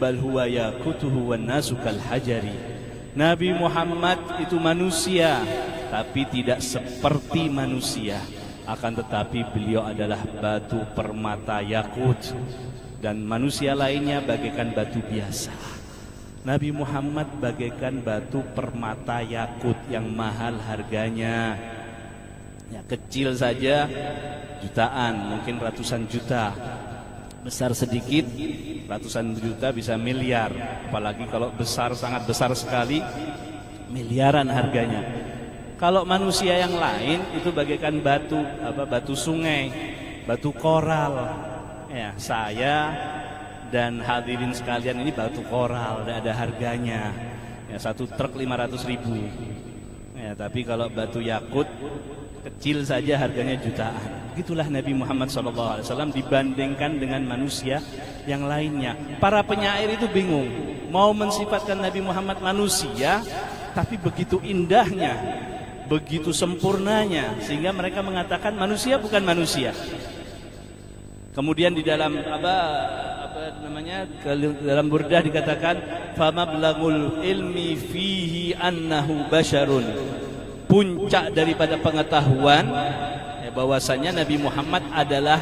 bal huwa yakutuhu wan nasu kal hajari. Nabi Muhammad itu manusia tapi tidak seperti manusia, akan tetapi beliau adalah batu permata yakut dan manusia lainnya bagaikan batu biasa. Nabi Muhammad bagaikan batu permata yakut yang mahal harganya. Ya, kecil saja jutaan, mungkin ratusan juta. Besar sedikit ratusan juta bisa miliar. Apalagi kalau besar, sangat besar sekali, miliaran harganya. Kalau manusia yang lain itu bagaikan batu, batu sungai, batu koral. Ya, saya dan hadirin sekalian ini batu koral, tidak ada harganya. Ya, satu truk 500.000. Ya, tapi kalau batu yakut kecil saja harganya jutaan. Begitulah Nabi Muhammad SAW dibandingkan dengan manusia yang lainnya. Para penyair itu bingung, mau mensifatkan Nabi Muhammad manusia, tapi begitu indahnya, begitu sempurnanya, sehingga mereka mengatakan manusia bukan manusia. Kemudian di dalam dalam burdah dikatakan famablagul ilmi fihi annahu basyarun. Puncak daripada pengetahuan bahwasanya Nabi Muhammad adalah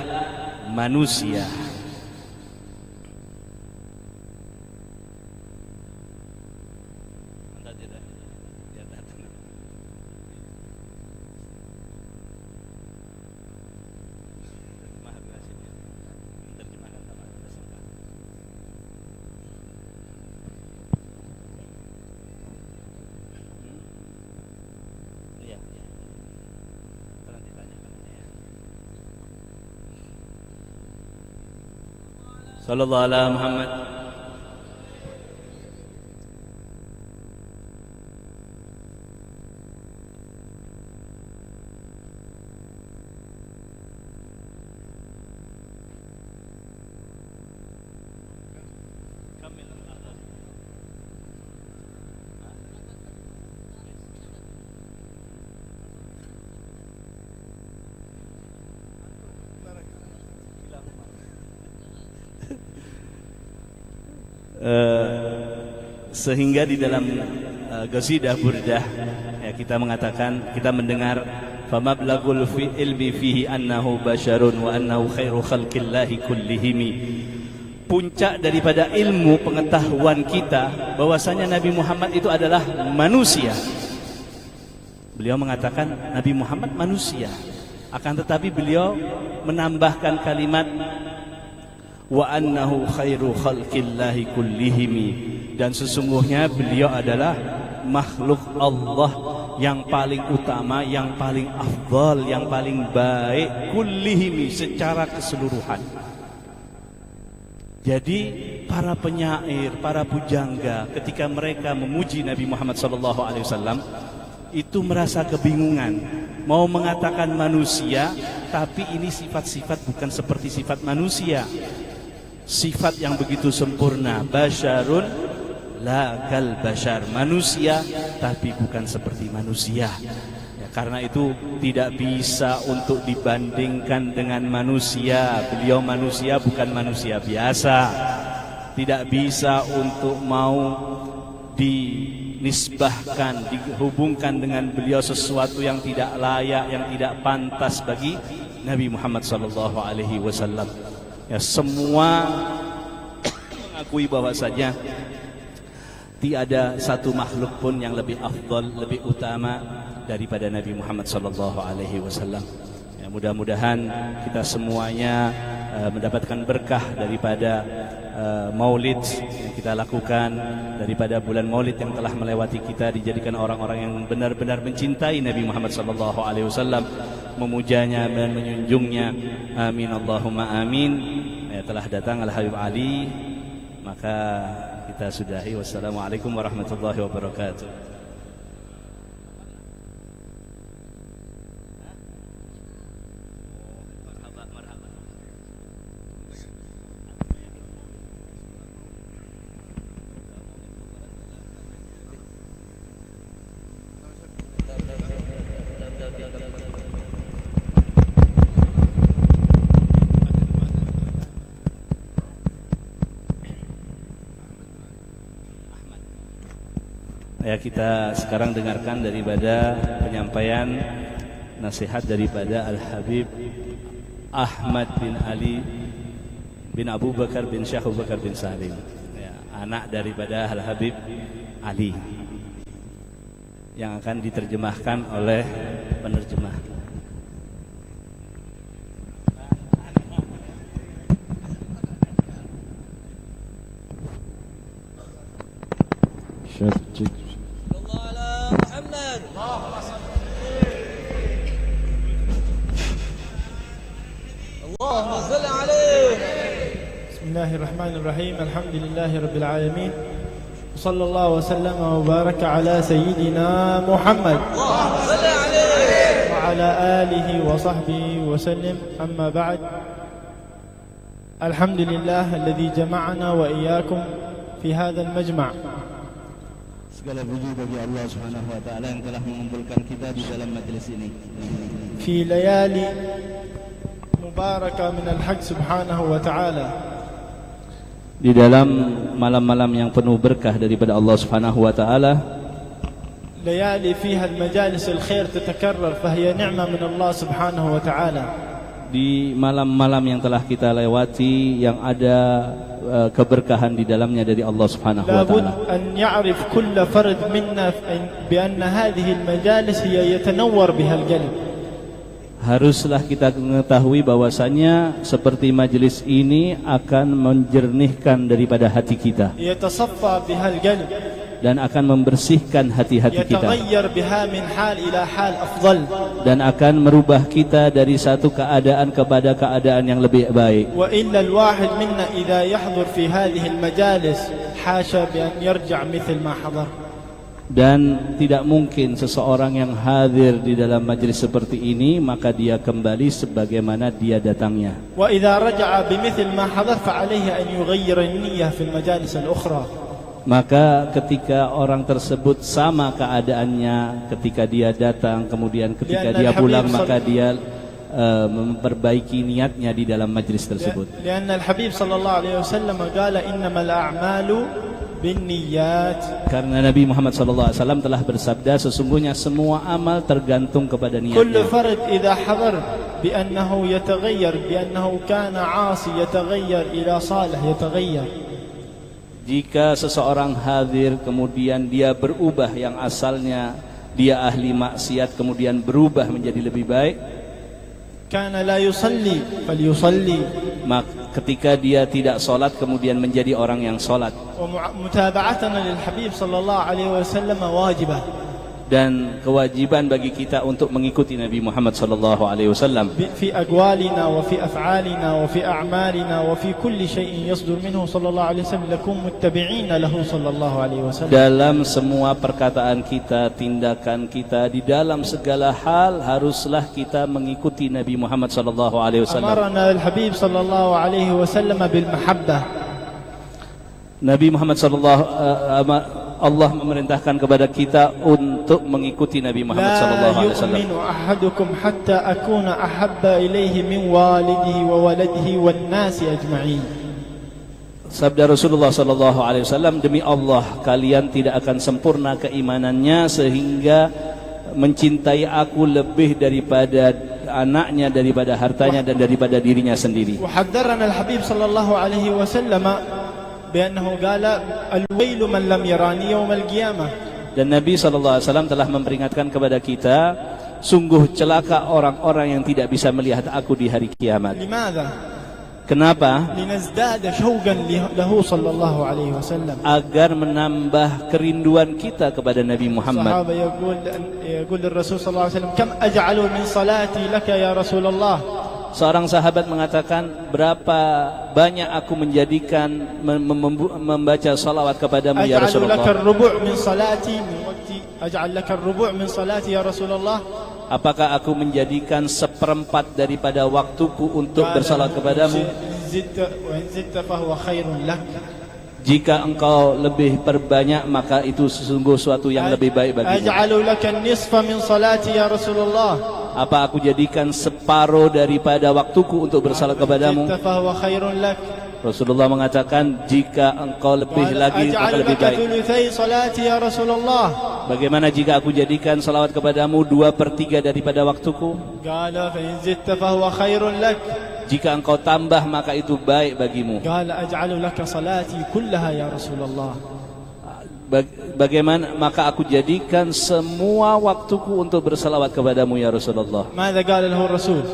manusia. Sallallahu alaihi Muhammad. Sehingga di dalam qasidah burdah ya, kita mengatakan, kita mendengar famablagul ilmi fihi annahu basyarun wa annahu khairu khalqillahi kullihimi. Puncak daripada ilmu pengetahuan kita bahwasanya Nabi Muhammad itu adalah manusia. Beliau mengatakan Nabi Muhammad manusia, akan tetapi beliau menambahkan kalimat wa annahu khairu khalqillahi kullihimi, dan sesungguhnya beliau adalah makhluk Allah yang paling utama, yang paling afdal, yang paling baik, kullihimi, secara keseluruhan. Jadi para penyair, para pujangga ketika mereka memuji Nabi Muhammad SAW itu merasa kebingungan, mau mengatakan manusia tapi ini sifat-sifat bukan seperti sifat manusia. Sifat yang begitu sempurna, basyarun la kal basyar, manusia tapi bukan seperti manusia ya, karena itu tidak bisa untuk dibandingkan dengan manusia. Beliau manusia, bukan manusia biasa. Tidak bisa untuk mau dinisbahkan, dihubungkan dengan beliau sesuatu yang tidak layak, yang tidak pantas bagi Nabi Muhammad SAW. Ya, semua mengakui bahwasanya tiada satu makhluk pun yang lebih afdal, lebih utama daripada Nabi Muhammad SAW. Ya, mudah-mudahan kita semuanya mendapatkan berkah daripada maulid yang kita lakukan, daripada bulan maulid yang telah melewati kita, dijadikan orang-orang yang benar-benar mencintai Nabi Muhammad SAW, memujanya dan menjunjungnya. Amin Allahumma amin. Ya, telah datang Al-Habib Ali, maka kita sudahi. Wassalamualaikum warahmatullahi wabarakatuh. Ya, kita sekarang dengarkan daripada penyampaian nasihat daripada Al-Habib Ahmad bin Ali bin Abu Bakar bin Syekh Abu Bakar bin Salim. Ya, anak daripada Al-Habib Ali, yang akan diterjemahkan oleh penerjemah. Bismillahirrahmanirrahim. Alhamdulillahirabbil alamin. Sallallahu wasallam wa baraka ala sayyidina Muhammad wa ala alihi wa sahbihi wa sallim. Amma ba'd. Alhamdulillah alladhi jama'ana wa iyyakum fi hadzal majma'. Segala puji bagi Allah Subhanahu wa taala yang telah mengumpulkan kita di dalam majelis ini. Fi layali mubarakah min al-haq subhanahu wa ta'ala. Di dalam malam-malam yang penuh berkah daripada Allah Subhanahu wa taala. ليالي فيها المجالس الخير تتكرر فهي نعمة من الله سبحانه وتعالى. Di malam-malam yang telah kita lewati yang ada keberkahan di dalamnya dari Allah Subhanahu wa taala. لابد أن يعرف كل فرد منا بأن هذه المجالس هي يتنور بها القلب. Haruslah kita mengetahui bahwasanya seperti majelis ini akan menjernihkan daripada hati kita يتصفى بها القلب dan akan membersihkan hati-hati kita يتغير بها من حال إلى حال أفضل dan akan merubah kita dari satu keadaan kepada keadaan yang lebih baik. وإلا الواحد منا إذا يحضر في هذه المجالس حاشا بأن يرجع مثل ما حضر. Dan tidak mungkin seseorang yang hadir di dalam majelis seperti ini maka dia kembali sebagaimana dia datangnya. وإذا رجع بمثل ما حضر فعليه أن يغير النية في المجالس الأخرى. Maka ketika orang tersebut sama keadaannya ketika dia datang, kemudian ketika dia pulang, maka dia memperbaiki niatnya di dalam majelis tersebut. لأن الحبيب صلى الله عليه وسلم قال إنما الأعمال بالنيات. Karena Nabi Muhammad SAW telah bersabda, sesungguhnya semua amal tergantung kepada niatnya. كل فرد إذا حضر بأنه يتغير بأنه كان عاصي يتغير إلى صالح يتغير. Jika seseorang hadir kemudian dia berubah, yang asalnya dia ahli maksiat kemudian berubah menjadi lebih baik, kana la yusalli falyusalli, maka ketika dia tidak salat kemudian menjadi orang yang salat. Wa mutaba'atana lil habib sallallahu alaihi wasallam wajibah. Dan kewajiban bagi kita untuk mengikuti Nabi Muhammad sallallahu alaihi wasallam fi aqwalina wa fi af'alina wa fi a'malina wa fi kulli shay'in yasdur minhu sallallahu alaihi wasallam lakum muttabi'ina lahu sallallahu alaihi wasallam. Dalam semua perkataan kita, tindakan kita, di dalam segala hal haruslah kita mengikuti Nabi Muhammad sallallahu alaihi wasallam. Amarna al-habib sallallahu alaihi wasallam bil mahabbah. Nabi Muhammad sallallahu Allah memerintahkan kepada kita untuk mengikuti Nabi Muhammad sallallahu alaihi wasallam. La yu'minu ahadukum hatta akuna ahabba ilaihi min walidihi wa waladihi wan nasi ajma'in. Sabda Rasulullah sallallahu alaihi wasallam, demi Allah kalian tidak akan sempurna keimanannya sehingga mencintai aku lebih daripada anaknya, daripada hartanya dan daripada dirinya sendiri. Wa haddarana al-habib sallallahu alaihi wasallam بأنه قال الويل من لم يراني يوم القيامة. Dan Nabi SAW telah memperingatkan kepada kita, sungguh celaka orang-orang yang tidak bisa melihat aku di hari kiamat. لماذا؟ Kenapa? لنزداد شوقا له صلى الله عليه وسلم. Agar menambah kerinduan kita kepada Nabi Muhammad. الصحابة يقول الرسول صلى الله عليه وسلم كم أجعل من صلاتي لك يا رسول الله. Seorang sahabat mengatakan, berapa banyak aku menjadikan membaca salawat kepadamu ya Rasulullah. Apakah aku menjadikan seperempat daripada waktuku untuk bersalawat kepadamu? Jika engkau lebih perbanyak maka itu sesungguh suatu yang lebih baik bagimu. Apa aku jadikan separuh daripada waktuku untuk bersalat kepadamu? Rasulullah mengatakan, jika engkau lebih قال lagi maka أجعل lebih لك baik. ثلثي صلاتي يا رسول الله Bagaimana jika aku jadikan salawat kepadamu 2/3 daripada waktuku? قال فإن زدت فهو خير لك Jika engkau tambah maka itu baik bagimu. قال أجعل لك صلاتي كلها يا رسول الله Bagaimana maka aku jadikan semua waktuku untuk bersalawat kepadamu ya Rasulullah. ماذا قال له الرسول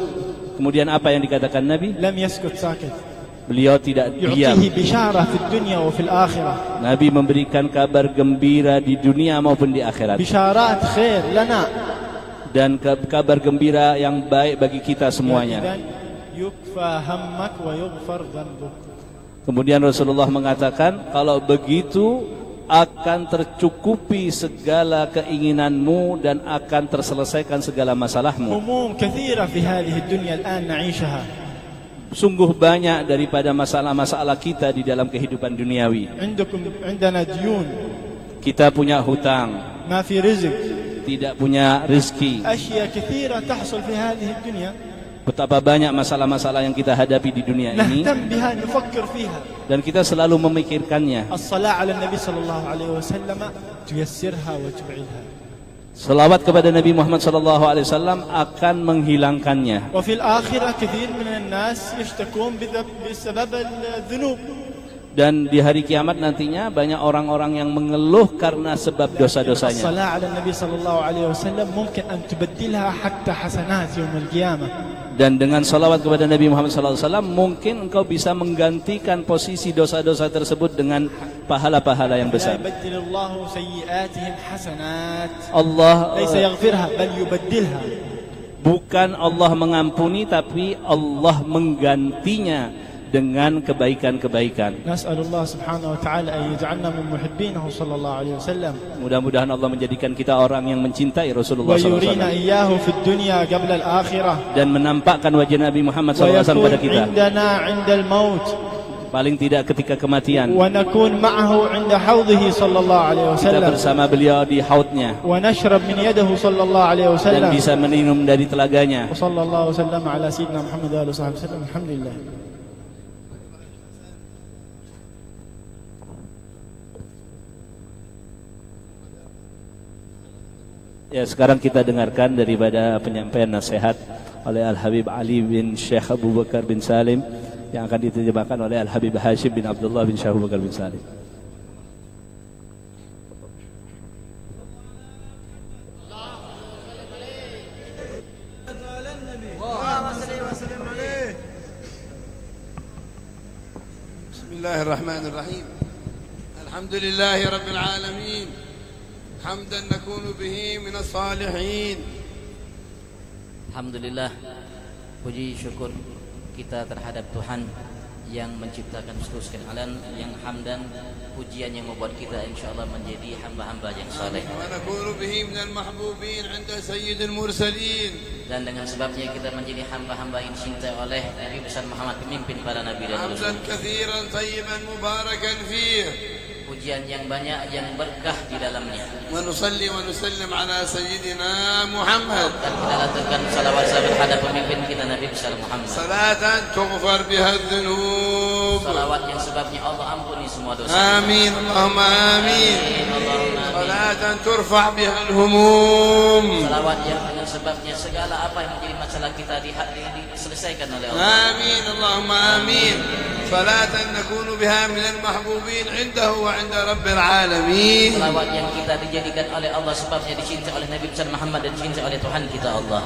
Kemudian apa yang dikatakan Nabi? لم يسكت ساكت Beliau tidak diam. يعطيه بشارة في الدنيا وفي الآخرة Nabi memberikan kabar gembira di dunia maupun di akhirat. بشارات خير لنا Dan kabar gembira yang baik bagi kita semuanya. إذن يكفى همك ويغفر ذنبك. Kemudian Rasulullah mengatakan, kalau begitu akan tercukupi segala keinginanmu dan akan terselesaikan segala masalahmu. هموم كثيرة في هذه الدنيا الآن نعيشها. Sungguh banyak daripada masalah-masalah kita di dalam kehidupan duniawi. عندنا ديون Kita punya hutang, ما في رزق tidak punya rezeki. أشياء كثيرة تحصل في هذه الدنيا Betapa banyak masalah-masalah yang kita hadapi di dunia ini نهتم بها نفكر فيها. dan kita selalu memikirkannya. الصلاة على النبي صلى الله عليه وسلم تيسرها وتبعدها. Selawat kepada Nabi Muhammad SAW akan menghilangkannya. وفي الآخرة كثير من الناس يشتكون بسبب الذنوب. Dan di hari kiamat nantinya banyak orang-orang yang mengeluh karena sebab dosa-dosanya. الصلاة على النبي صلى الله عليه وسلم ممكن أن تبدلها حتى حسنات يوم القيامة. Dan dengan salawat kepada Nabi Muhammad SAW mungkin engkau bisa menggantikan posisi dosa-dosa tersebut dengan pahala-pahala yang لا besar. يبدل الله سيئاتهم حسنات Allah ليس يغفرها بل يبدلها. bukan Allah mengampuni, tapi Allah menggantinya dengan kebaikan-kebaikan. نسأل الله سبحانه وتعالى أن يجعلنا من محبينه صلى الله عليه وسلم Mudah-mudahan Allah menjadikan kita orang yang mencintai Rasulullah ويرينا SAW إياه في الدنيا قبل الآخرة dan menampakkan wajah Nabi Muhammad SAW ويكون pada kita. عندنا عند الموت Paling tidak ketika kematian ونكون معه عند حوضه صلى الله عليه kita وسلم bersama beliau di hautnya ونشرب من يده صلى الله عليه dan وسلم bisa minum dari telaganya. وصلى الله وسلم على سيدنا محمد وآله وصحبه وسلم. الحمد لله. Ya, sekarang kita dengarkan daripada penyampaian nasihat oleh Al-Habib Ali bin Syekh Abu Bakar bin Salim yang akan diterjemahkan oleh Al-Habib Hashim bin Abdullah bin Syekh Abu Bakar bin Salim. Bismillahirrahmanirrahim. Alhamdulillahi Rabbil Alamin. حمدا نكون به من الصالحين. Alhamdulillah, puji syukur kita terhadap Tuhan yang menciptakan seluruh sekalian alam, yang hamdan, pujian yang membuat kita insyaallah menjadi hamba-hamba yang saleh. ونكون به من المحبوبين عند سيد المرسلين. Dan dengan sebabnya kita menjadi hamba-hamba yang dicintai oleh Nabi besar Muhammad, pemimpin para nabi dan حمدا rasul. كثيرا طيبا مباركا فيه. Pujian yang banyak yang berkah di dalamnya. ونصلي ونسلم على سيدنا محمد Dan kita lakukan salawat terhadap pemimpin kita Nabi besar Muhammad. صلاة تغفر بها الذنوب. Salawat yang sebabnya Allah ampuni semua dosa. آمين اللهم آمين. Allahumma amin. صلاة ترفع بها الهموم. Salawat yang dengan sebabnya segala apa yang menjadi masalah kita diselesaikan oleh Allah. آمين اللهم آمين. صلاة نكون بها من المحبوبين عنده وعند رب العالمين. Salawat yang kita dijadikan oleh Allah sebabnya dicintai oleh Nabi besar Muhammad dan dicintai oleh Tuhan kita Allah.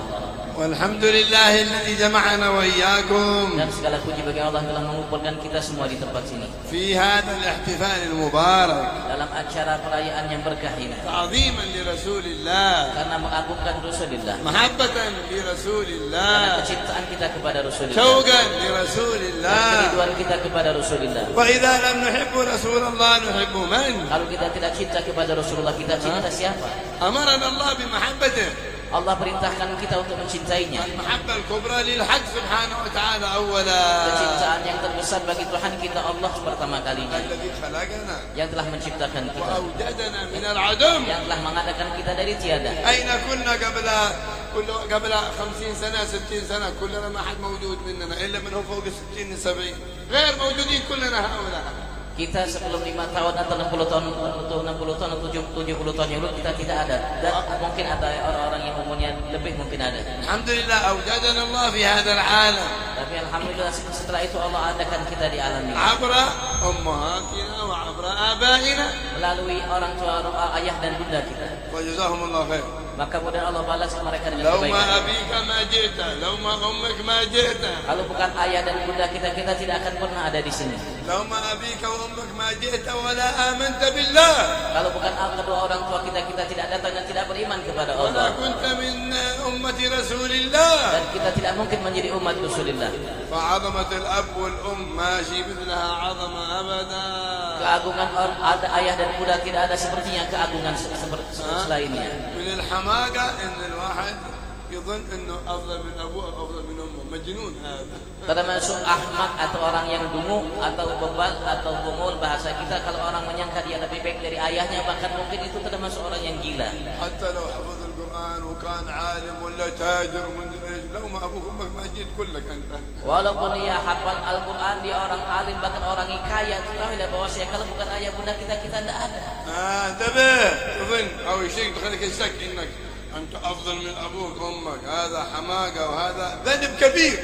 والحمد لله الذي جمعنا وإياكم Dan segala puji bagi Allah telah mengumpulkan kita semua di tempat sini في هذا الاحتفال المبارك dalam acara perayaan yang berkah ini, تعظيما لرسول الله karena mengagungkan Rasulullah, محبة لرسول karena الله kecintaan kita kepada Rasulullah, شوقا لرسول dan الله. kerinduan kita kepada Rasulullah. وإذا لم نحب رسول الله نحب من؟ Kalau kita tidak cinta kepada Rasulullah, kita cinta siapa? أمرنا الله بمحبته Allah perintahkan kita untuk mencintainya. المحبة الكبرى للحق سبحانه وتعالى أولا Kecintaan yang terbesar bagi Tuhan kita Allah pertama kalinya, الذي خلقنا yang telah menciptakan kita, وأوجدنا من العدم. yang telah mengadakan kita dari tiada. أين كنا قبل 50 سنة 60 سنة؟ كلنا ما حد موجود مننا إلا من هو فوق 60 70 غير موجودين كلنا هؤلاء. Kita sebelum 5 tahun atau 60 tahun atau 70 tahun yang lalu kita tidak ada, dan mungkin ada orang-orang yang umurnya lebih mungkin ada. الحمد لله أوجدنا الله في هذا العالم Tapi alhamdulillah setelah itu Allah adakan kita di alam ini عبر أمهاتنا وعبر آبائنا melalui orang tua, ayah dan bunda kita. وجزاهم الله خير. Maka mudah Allah balas mereka dengan لو ما kebaikan. أبيك ما جئت، لو ما أمك ما جئت، Kalau bukan ayah dan bunda kita, kita tidak akan pernah ada di sini. لو ما أبيك وأمك ما جئت ولا آمنت بالله، Kalau bukan kedua orang tua kita, kita tidak datang dan tidak beriman kepada ولا Allah. كنت من أمة رسول الله. Dan kita tidak mungkin menjadi umat Rasulullah. فعظمة الأب والأم ماشي مثلها عظمة أبدا. Keagungan ada ayah dan bunda tidak ada sepertinya keagungan seperti selainnya. من الحماقة إن الواحد يظن إنه أفضل من أبوه أو أفضل من أمه، مجنون هذا. Termasuk ahmak atau orang yang dungu atau bebal atau bungul bahasa kita, kalau orang menyangka dia lebih baik dari ayahnya, bahkan mungkin itu termasuk orang yang gila. حتى لو حفظ القرآن وكان عالم ولا تاجر من إيش، لو ما أبوك وأمك ما جيت كلك أنت. Walaupun dia hafal Al-Quran, dia orang alim, bahkan orang yang kaya, ketahuilah bahwa kalau bukan ayah bunda kita, kita tidak ada. انتبه، تظن أو شيء تخليك الشك إنك أنت أفضل من أبوك وأمك، هذا حماقة وهذا ذنب كبير.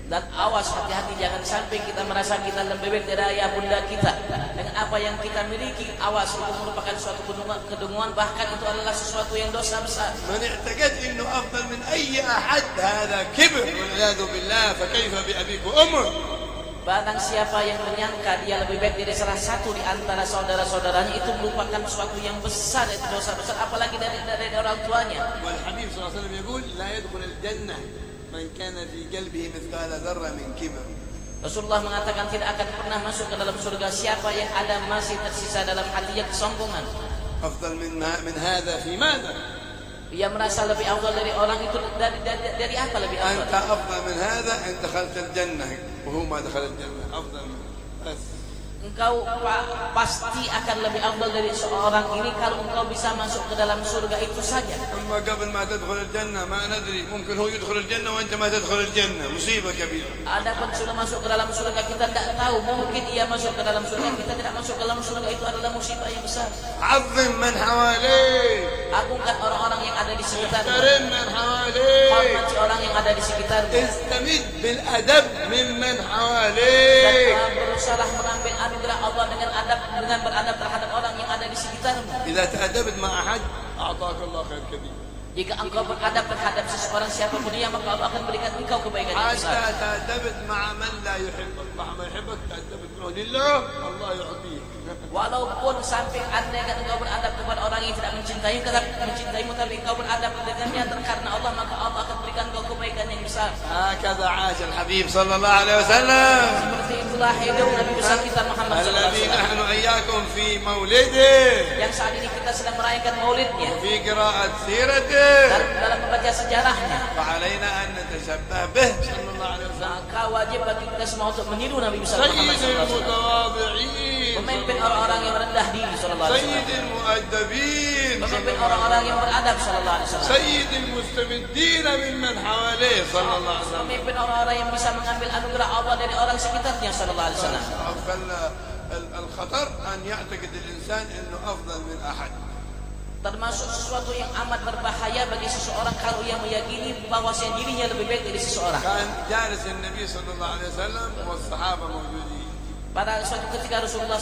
Dan awas, hati-hati, jangan sampai kita merasa kita lebih baik dari ayah bunda kita dengan apa yang kita miliki. Awas, itu merupakan suatu kedunguan, bahkan itu adalah sesuatu yang dosa besar. من اعتقد إنه أفضل من أي أحد هذا كبر والعياذ بالله، فكيف بأبيك وأمك؟ Barang siapa yang menyangka dia lebih baik dari salah satu di antara saudara-saudaranya, itu merupakan suatu yang besar, itu dosa besar, apalagi dari orang tuanya. والحبيب صلى الله عليه وسلم يقول لا يدخل الجنة من كان في قلبه مثقال ذرة من كبر. Rasulullah mengatakan tidak akan pernah masuk ke dalam surga siapa yang ada masih tersisa dalam hatinya kesombongan. أفضل من هذا في ماذا؟ Ia merasa lebih afdal dari orang itu, dari apa lebih afdal? أنت أفضل من هذا إن دخلت الجنة وهو ما دخل الجنة، أفضل بس. Engkau pasti akan lebih afdal dari seorang ini kalau engkau bisa masuk ke dalam surga itu saja. أما قبل ما تدخل الجنة ما ندري، ممكن هو يدخل الجنة وأنت ما تدخل الجنة، مصيبة كبيرة. Adapun sudah masuk ke dalam surga kita tidak tahu, mungkin ia masuk ke dalam surga, kita tidak masuk ke dalam surga, itu adalah musibah yang besar. عظم من حواليك، Agungkan orang-orang yang ada di sekitarmu. احترم من حواليك، Hormati orang yang ada di sekitarmu. استمد بالأدب ممن Dan حواليك. berusaha mengambil anugerah Allah dengan beradab terhadap orang yang ada di sekitarmu. إذا تأدبت مع أحد أعطاك الله خير كبير. Jika engkau beradab terhadap seseorang siapapun dia, maka Allah akan berikan engkau kebaikan yang besar. حتى تأدبت مع من لا يحبك، مع من يحبك تأدبت معه لله، الله يعطيك. Walaupun sampai andaikan engkau beradab kepada orang yang tidak mencintaimu, tapi engkau beradab dengannya karena Allah, maka Allah akan berikan engkau kebaikan yang besar. هكذا عاش الحبيب صلى الله عليه وسلم، Seperti itulah hidup Nabi besar kita Muhammad الذي SAW, نحن إياكم في مولده yang saat ini kita sedang merayakan maulidnya وفي قراءة سيرته، dalam membaca sejarahnya. فعلينا أن نتشبه به صلى الله عليه وسلم. Maka wajib bagi kita semua untuk meniru Nabi besar Muhammad سيد SAW, المتواضعين، memimpin orang-orang yang merendah diri sallallahu alaihi سيد wasallam, المؤدبين، memimpin orang-orang yang beradab sallallahu alaihi wasallam, سيد المستمدين ممن حواليه صلى الله عليه وسلم. memimpin orang-orang yang bisa mengambil anugerah Allah dari orang sekitarnya sallallahu alaihi wasallam. الخطر أن يعتقد الإنسان أنه أفضل من أحد. Termasuk sesuatu yang amat berbahaya bagi seseorang kalau ia meyakini bahwa dirinya lebih baik dari seseorang. كان جالس النبي صلى الله عليه وسلم والصحابة موجودين. Pada suatu ketika Rasulullah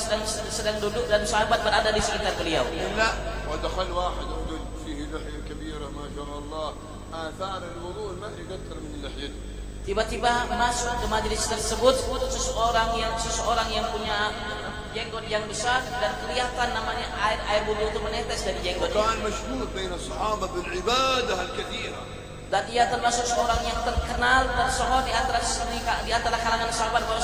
sedang duduk dan sahabat berada di sekitar beliau. لا ودخل واحد رجل فيه لحية كبيرة ما شاء الله، آثار الوضوء الماء يقطر من لحيته. Tiba-tiba masuk ke majelis tersebut seseorang yang punya jenggot yang besar dan kelihatan namanya air wudu itu menetes dari jenggotnya. وكان مشهور بين الصحابة بالعبادة الكثيرة. Dan ia termasuk seorang yang terkenal tersohor di antara kalangan sahabat bahwa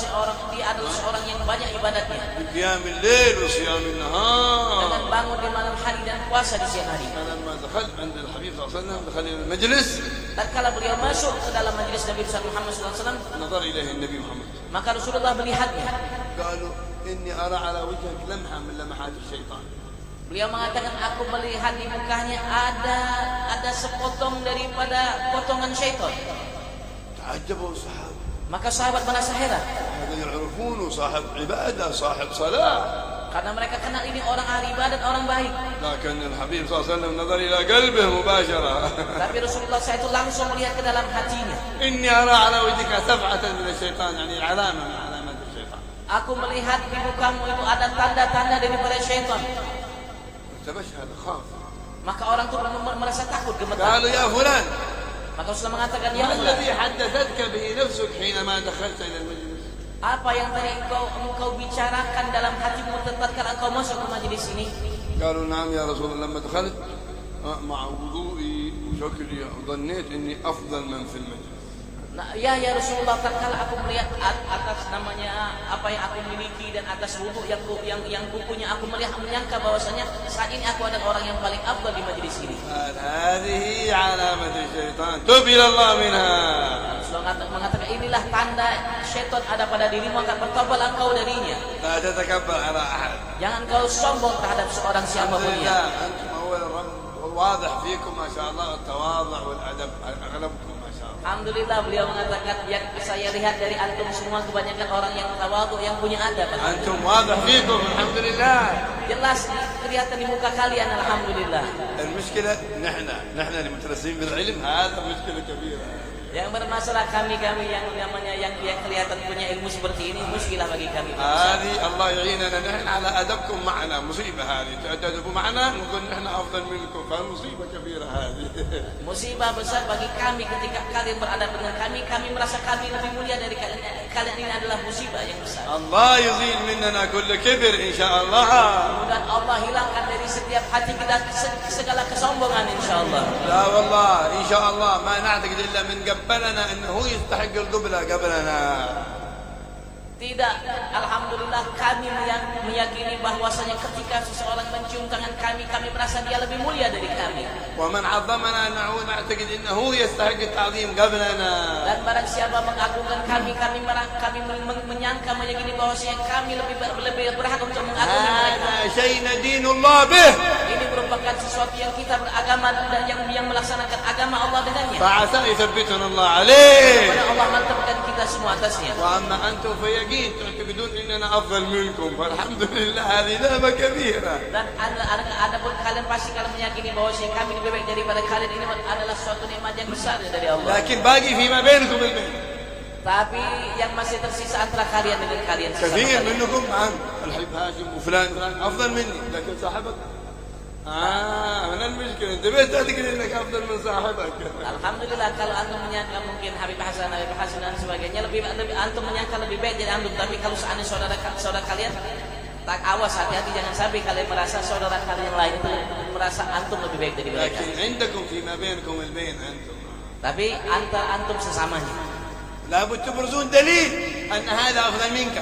dia adalah seorang yang banyak ibadatnya. بقيام الليل وصيام النهار. Dengan bangun di malam hari dan puasa di siang hari. فلما دخل عند الحبيب صلى الله عليه وسلم دخل إلى المجلس. Dan kala beliau masuk ke dalam majelis Nabi Muhammad SAW, نظر إليه النبي محمد. maka Rasulullah melihatnya. قالوا إني أرى على وجهك لمحة من لمحات الشيطان. Beliau mengatakan, aku melihat di mukanya ada sepotong daripada potongan syaitan. تعجبوا الصحابة. Maka sahabat merasa heran. هذا يعرفونه صاحب عبادة صاحب صلاة. Karena mereka kenal ini orang ahli ibadat, orang baik. لكن الحبيب صلى الله عليه وسلم نظر إلى قلبه مباشرة. Tapi Rasulullah SAW itu langsung melihat ke dalam hatinya. إني أرى على وجهك سبعة من الشيطان يعني علامة من علامات الشيطان. Aku melihat di mukamu itu ada tanda-tanda daripada syaitan. تبشر خاف. Maka orang itu merasa takut, gemetar. قالوا يا فلان Maka Rasulullah mengatakan, ya ما Allah, الذي حدثتك به نفسك حينما دخلت إلى المجلس؟ apa yang tadi engkau bicarakan dalam hatimu tatkala engkau masuk ke majelis ini? قالوا نعم يا رسول الله لما دخلت مع وضوئي وشكلي ظنيت إني أفضل من في المجلس. Nah, ya Rasulullah, tatkala aku melihat atas namanya apa yang aku miliki dan atas wudhu yang kupunya, aku menyangka bahwasanya saat ini aku adalah orang yang paling afdal di majelis ini. هذه علامة الشيطان تب إلى الله منها. Rasulullah mengatakan, inilah tanda syaitan ada pada dirimu, akan bertobatlah engkau darinya. لا تتكبر على أحد. Jangan kau sombong terhadap seorang siapapun ya. أنتم أولا واضح فيكم ما شاء الله التواضع والأدب أغلبكم ما شاء الله. Alhamdulillah, beliau mengatakan yang saya lihat dari antum semua kebanyakan orang yang tawadhu, yang punya adab. أنتم واضح فيكم الحمد لله. Jelas kelihatan di muka kalian, alhamdulillah. المشكلة نحن اللي مترسمين بالعلم هذا مشكلة كبيرة. Yang bermasalah kami yang namanya yang kelihatan punya ilmu seperti ini, muskilah bagi kami. هذه الله يعيننا نحن على أدبكم معنا مصيبة هذه تأدبوا معنا نقول نحن أفضل منكم فمصيبة كبيرة هذه. Musibah besar bagi kami ketika kalian beradab dengan kami merasa kami lebih mulia dari kalian ini adalah musibah yang besar. الله يزيل مننا كل كبر إن شاء الله. Mudah Allah hilangkan dari setiap hati kita segala kesombongan insyaallah. لا والله إن شاء الله ما نعتقد إلا من قبلنا أنه هو يستحق القبلة قبلنا. Tidak, alhamdulillah kami meyakini bahwasanya ketika seseorang mencium tangan kami merasa dia lebih mulia dari kami. ومن عظمنا نعتقد أنه هو يستحق التعظيم قبلنا. Dan barang siapa mengagungkan kami menyangka meyakini bahwasanya kami lebih berhak untuk mengagungkan mereka. هذا شيء ندين الله به. Ini merupakan sesuatu yang kita beragama dan yang melaksanakan agama Allah dengannya. فعسى يثبتنا الله عليه. Kepada Allah mantapkan kita semua atasnya. وأما أنتم فيقين تعتقدون أننا أفضل منكم فالحمد لله هذه نعمة كبيرة. Dan ada pun kalian pasti meyakini bahwasanya kami lebih baik daripada kalian, ini adalah suatu nikmat yang besar dari Allah. لكن باقي فيما بينكم البين. Tapi yang masih tersisa antara kalian dengan kalian sesama كثير kalian. منكم نعم الحبيب هاشم وفلان أفضل مني لكن صاحبك هنا المشكلة أنت بس تعتقد أنك أفضل من صاحبك. Alhamdulillah, kalau antum menyangka mungkin Habib Hasan dan sebagainya lebih antum menyangka lebih baik dari antum, tapi kalau seandainya saudara kalian tak awas, hati-hati jangan sampai kalian merasa saudara kalian lain itu merasa antum lebih baik dari mereka. لكن عندكم فيما بينكم البين أنتم. Tapi antara antum sesamanya لابد تبرزون دليل أن هذا أفضل منك.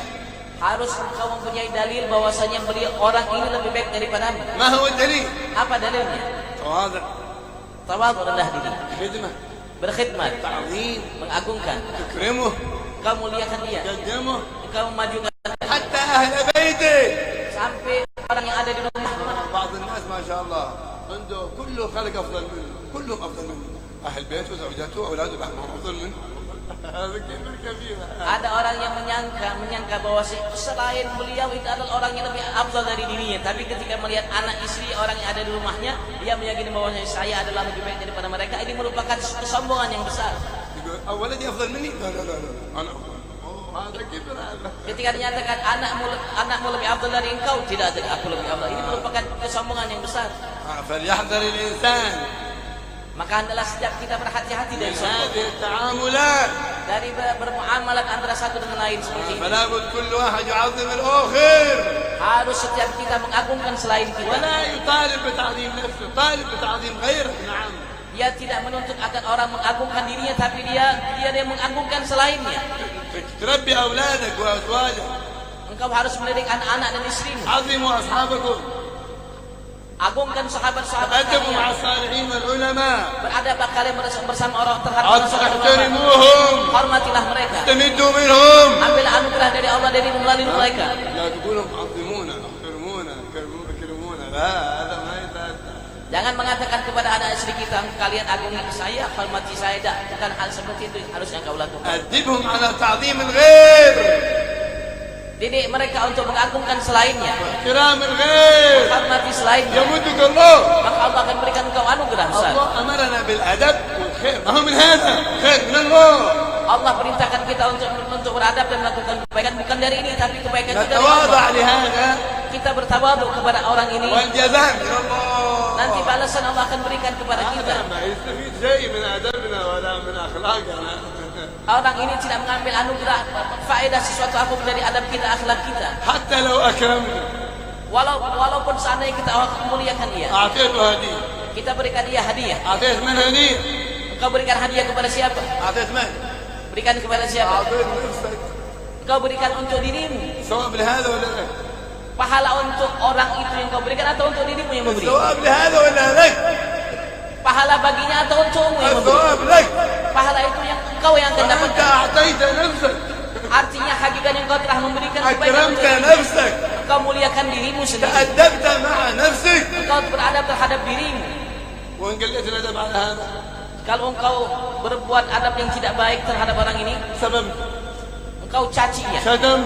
harus engkau mempunyai dalil bahwasanya orang ini lebih baik daripada anda. ما هو الدليل؟ Apa dalilnya? تواضع. Tawadhu, rendah diri, خدمة. berkhidmat, تعظيم. mengagungkan, تكرمه. engkau muliakan dia, تقدمه. engkau memajukan حتى أهل بيته. sampai orang yang ada di rumah. بعض الناس ما شاء الله عنده كله خلق أفضل منه كلهم أفضل منه أهل بيته وزوجته وأولاده بعضهم أفضل منه. هذا كلمة كبيرة. Ada orang yang menyangka bahwa selain beliau itu adalah orang yang lebih afdal dari dirinya, tapi ketika melihat anak istri orang yang ada di rumahnya, dia meyakini bahwa saya adalah lebih baik daripada mereka. Ini merupakan kesombongan yang besar. يقول أولادي أفضل مني لا لا لا لا أنا أفضل. هذا كبر هذا. Ketika dinyatakan anakmu lebih afdal dari engkau, tidak, aku lebih afdal. Ini merupakan kesombongan yang besar. فليحذر الإنسان Maka hendaklah setiap kita berhati-hati dari sombong, هذه التعاملات. dari bermuamalat antara satu dengan lain seperti ini. فلا بد كل واحد يعظم الآخر Harus setiap kita mengagungkan selain kita. ولا يطالب بتعظيم نفسه طالب بتعظيم غيره. نعم. Dia tidak menuntut agar orang mengagungkan dirinya, tapi dia yang mengagungkan selainnya. تربي أولادك وأزواجك. Engkau harus mendidik anak-anak dan istrimu. عظموا أصحابكم. Agungkan sahabat-sahabat تأدبوا مع kalian. الصالحين والعلماء. Beradablah kalian bersama orang terhadap orang ulama. احترموهم. Hormatilah mereka. استمدوا منهم. Ambil anugerah dari Allah dari melalui mereka. لا تقولوا عظمونا احترمونا كرمونا لا هذا ما يتأدى. Jangan mengatakan kepada anak istri kita, kalian agungi saya, hormati saya. Bukan hal seperti itu harusnya kau lakukan. أدبهم على تعظيم الغير. Didik mereka untuk mengagungkan selainnya, احترام الغير. hormati selainnya. يمدك الله. Maka Allah akan berikan engkau anugerah besar. الله أمرنا بالأدب والخير. ما هو من هذا خير من الله. Allah perintahkan kita untuk beradab dan melakukan kebaikan, bukan dari ini, tapi kebaikan itu dari نتواضع Allah. لهذا Kita bertawadhu kepada orang ini, والجزاء من الله. nanti balasan Allah akan berikan kepada kita. ما يستفيد شيء من أدبنا ولا من أخلاقنا. Orang ini tidak mengambil anugerah faedah sesuatu apapun dari adab kita, akhlak kita. حتى لو أكرمنا Walaupun seandainya kita memuliakan dia, أعطيته هدية. kita berikan dia hadiah. أعطيت من هدية. Engkau berikan hadiah kepada siapa? أعطيت من؟ Berikan kepada siapa? أعطيت نفسك. Engkau berikan untuk dirimu. ثواب لهذا ولا لك؟ Pahala untuk orang itu yang kau berikan atau untuk dirimu yang memberi? الثواب لهذا ولا لك؟ Pahala baginya atau untukmu yang memberi? الثواب لك. Pahala itu yang engkau yang akan فأنت dapatkan. أعطيت نفسك. Artinya hakikatnya engkau telah memberikan kebaikan أكرمت untuk dirimu. نفسك. Engkau muliakan dirimu sendiri. تأدبت مع نفسك. Engkau beradab terhadap dirimu. وإن قلت الأدب على هذا Kalau engkau berbuat adab yang tidak baik terhadap orang ini, سبب engkau caci ya, شتم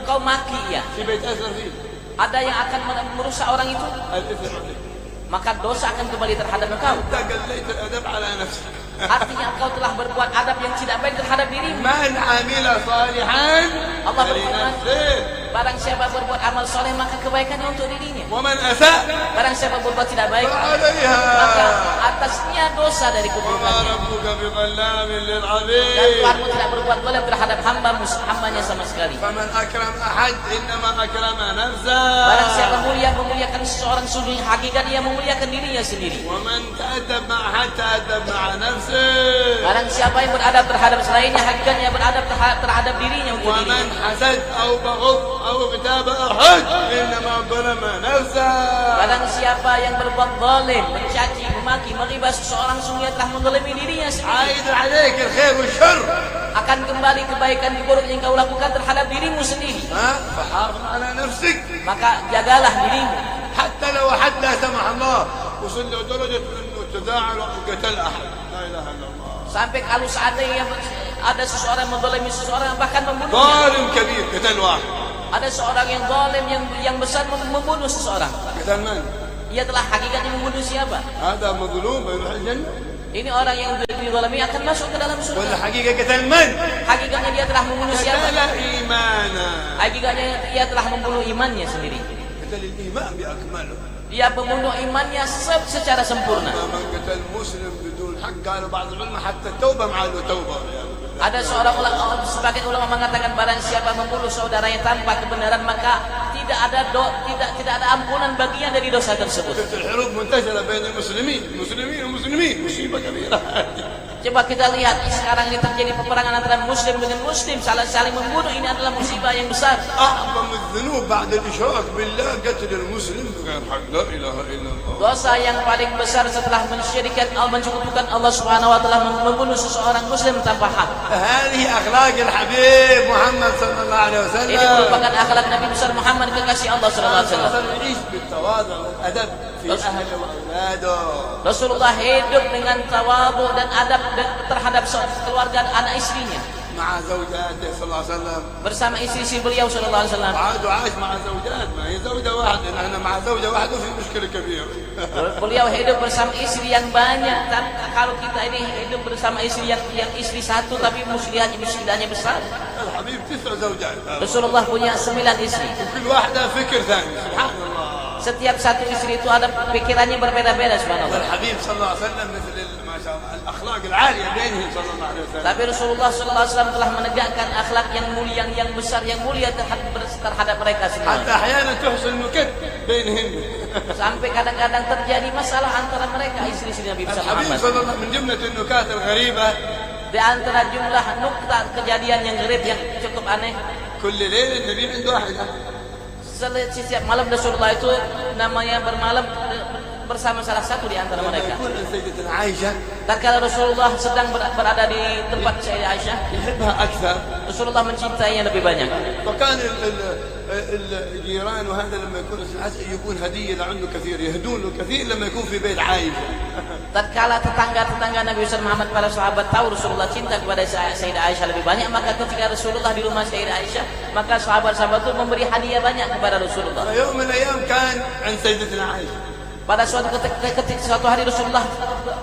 engkau maki ya, في بيت أثر فيه ada yang akan merusak orang itu, الإثم عليك. maka dosa akan kembali terhadap engkau. أنت قليت الأدب على نفسك. Artinya engkau telah berbuat adab yang tidak baik terhadap dirimu. من عمل صالحا Allah berfirman, فلنفسه barang siapa berbuat amal soleh maka kebaikannya untuk dirinya. ومن أساء Barang siapa berbuat tidak baik maka فعليها atasnya dosa dari وما keburukannya. ربك بظلام Dan للعبيد. Tuhanmu tidak berbuat zalim terhadap hambanya sama sekali. فمن أكرم أحد إنما أكرم نفسه. Barang siapa memuliakan seseorang, sungguh hakikat dia memuliakan dirinya sendiri. ومن تأدب مع أحد تأدب مع نفسه. Barang siapa yang beradab terhadap selainnya, hakikatnya beradab terhadap dirinya untuk ومن dirinya. حسد أو بغض أو اغتاب أحد إنما ظلم نفسه. Barang siapa yang berbuat zalim, mencaci, memaki, menghina seseorang, sungguh telah menzalimi dirinya sendiri. عايد عليك الخير والشر. Akan kembali kebaikan buruk yang kau lakukan terhadap dirimu sendiri. فحافظ على نفسك. Maka jagalah dirimu. حتى لو أحد لا سمح الله وصل له درجة إنه تزاعل وقتل أحد. لا إله إلا الله. Sampai kalau seandainya ada seseorang menzalimi seseorang, bahkan membunuhnya. ظالم كبير قتل واحد. Ada seorang yang zalim yang besar membunuh seseorang. قتل من؟ Ia telah hakikatnya membunuh siapa? هذا مظلوم يروح الجنة. Ini orang yang dizalimi akan masuk ke dalam surga. ولا حقيقة قتل من؟ Hakikatnya dia telah membunuh siapa? قتل إيمانا. Hakikatnya ia telah membunuh imannya sendiri. قتل الإيمان بأكمله. Dia membunuh imannya secara sempurna. من قتل مسلم بدون حق قالوا بعض العلماء حتى التوبة مع له توبة. Ada seorang sebagian ulama mengatakan barang siapa membunuh saudaranya tanpa kebenaran maka tidak ada ampunan bagian dari dosa tersebut. الحروب منتشرة بين المسلمين مصيبة كبيرة. Coba kita lihat sekarang ini terjadi peperangan antara muslim dengan muslim, saling membunuh, ini adalah musibah yang besar. أعظم الذنوب بعد الإشراك بالله قتل المسلم بغير حق. لا إله إلا الله. Dosa yang paling besar setelah mensyirikkan menyekutukan Allah Subhanahu wa taala, membunuh seseorang muslim tanpa hak. هذه أخلاق الحبيب محمد صلى الله عليه Ini وسلم. merupakan akhlak Nabi besar Muhammad kekasih Allah sallallahu alaihi wasallam. يعيش بالتواضع والأدب في أهله وأولاده. Rasulullah hidup dengan tawadhu dan adab terhadap keluarga dan anak istrinya. مع زوجاته صلى الله عليه وسلم. Bersama istri beliau sallallahu alaihi wasallam. عاش مع زوجات. ما هي زوجة واحدة. نحن مع زوجة واحدة في مشكلة كبيرة. Beliau hidup bersama istri yang banyak. Dan kalau kita ini hidup bersama istri yang istri satu tapi muslimahnya besar. الحبيب 9 زوجات. Rasulullah punya 9 istri. وكل واحدة فكر ثاني. سبحان الله. Setiap satu istri itu ada pikirannya berbeda-beda subhanallah. الحبيب صلى الله عليه وسلم مثل ما شاء الله الأخلاق العالية بينهم صلى الله عليه وسلم. Tapi Rasulullah sallallahu alaihi wasallam telah menegakkan akhlak yang mulia, yang besar, yang mulia terhadap mereka semua. حتى أحيانا تحصل نكت بينهن. Sampai kadang-kadang terjadi masalah antara mereka istri-istri Nabi besar الحبيب Muhammad. صلى الله من جملة النكات الغريبة Di antara jumlah nukta kejadian yang gharib yang cukup aneh, كل ليلة النبي عنده واحدة. setiap malam Rasulullah itu namanya bermalam bersama salah satu di antara لما mereka. يكون عند سيدتنا عائشة Tatkala Rasulullah sedang berada di tempat Sayyidah Aisyah, يحبها أكثر. Rasulullah mencintainya lebih banyak. فكان الجيران وهذا لما يكون يكون هدية لعنده كثير، يهدون له كثير لما يكون في بيت عائشة. Tatkala tetangga-tetangga Nabi besar Muhammad, para sahabat tahu Rasulullah cinta kepada Sayyidah Aisyah lebih banyak, maka ketika Rasulullah di rumah Sayyidah Aisyah, maka sahabat-sahabat itu memberi hadiah banyak kepada Rasulullah. فيوم من الأيام كان عند سيدتنا عائشة. Pada suatu hari Rasulullah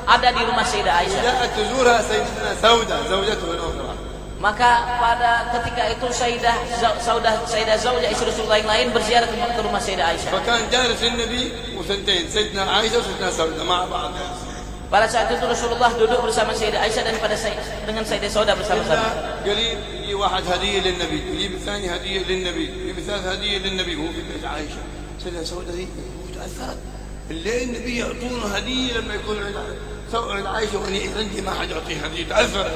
ada di rumah Sayyidah Aisyah. جاءت تزورها سيدتنا سودة زوجته الأخرى. Maka pada ketika itu Sayyidah Zaujah istri Rasulullah yang lain berziarah ke rumah Sayyidah Aisyah. فكان جالس النبي وثنتين سيدنا عائشة وسيدنا سودة مع بعض. Pada saat itu Rasulullah duduk bersama Sayyidah Aisyah dan dengan Sayyidah Saudah bersama-sama. قريب يجي واحد هدية للنبي، يجيب الثاني هدية للنبي، يجيب الثالث هدية للنبي وهو في بيت عائشة. سيدنا سودة دي تأثرت. اللي النبي يعطونه هدية لما يكون عند عائشة وأنا عندي ما حد يعطيه هدية تأثرت.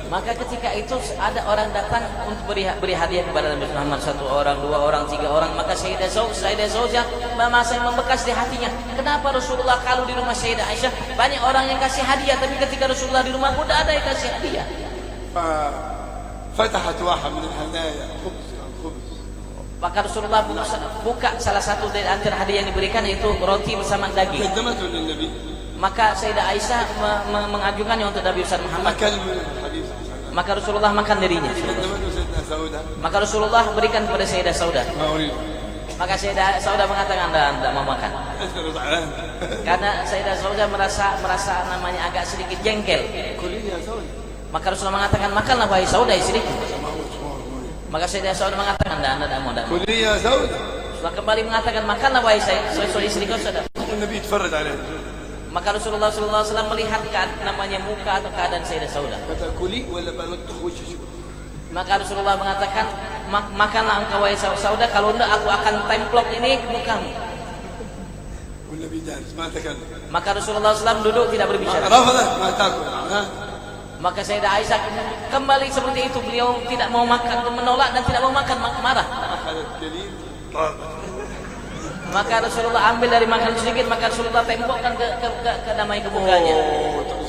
Maka ketika itu ada orang datang untuk beri hadiah kepada Nabi Muhammad, 1 orang, 2 orang, 3 orang, maka Sayyidah Zaujah masih membekas di hatinya. Kenapa Rasulullah kalau di rumah Sayyidah Aisyah banyak orang yang kasih hadiah, tapi ketika Rasulullah di rumah tidak ada yang kasih hadiah. فتحت واحد من الهدايا خبز. Maka Rasulullah buka salah satu dari antara hadiah yang diberikan, yaitu roti bersama daging. قدمته للنبي. Maka Sayyidah Aisyah mengajukannya untuk Nabi besar Muhammad. أكل من الحديث. Maka Rasulullah makan darinya. قدمته سيدنا سودة. Maka Rasulullah berikan kepada Sayyidah Saudah. ما أريد. Maka Sayyidah Saudah mengatakan Anda tidak mau makan. زعلان. Karena Sayyidah Saudah merasa namanya agak sedikit jengkel. كلين يا سودة. Maka Rasulullah mengatakan, makanlah wahai Saudah istriku. Maka Sayyidah Saudah mengatakan, Anda tidak mau. كلين يا سودة. Rasulullah kembali mengatakan, makanlah wahai istriku. النبي يتفرج عليه. Maka Rasulullah SAW melihat namanya muka atau keadaan Sayyidah Saudah. فتأكلي ولا بنطخ وجهك. Maka Rasulullah mengatakan, makanlah engkau wahai Saudah, kalau tidak aku akan templok ini ke mukamu. والنبي جالس ما تكلم. Maka Rasulullah SAW duduk tidak berbicara. رفضت ما تاكل. Maka Sayyidah Aisyah kembali seperti itu, beliau tidak mau makan, menolak dan tidak mau makan, marah. أخذت كليل. Maka Rasulullah ambil dari makan sedikit, maka Rasulullah tembokkan ke damai ke mukanya.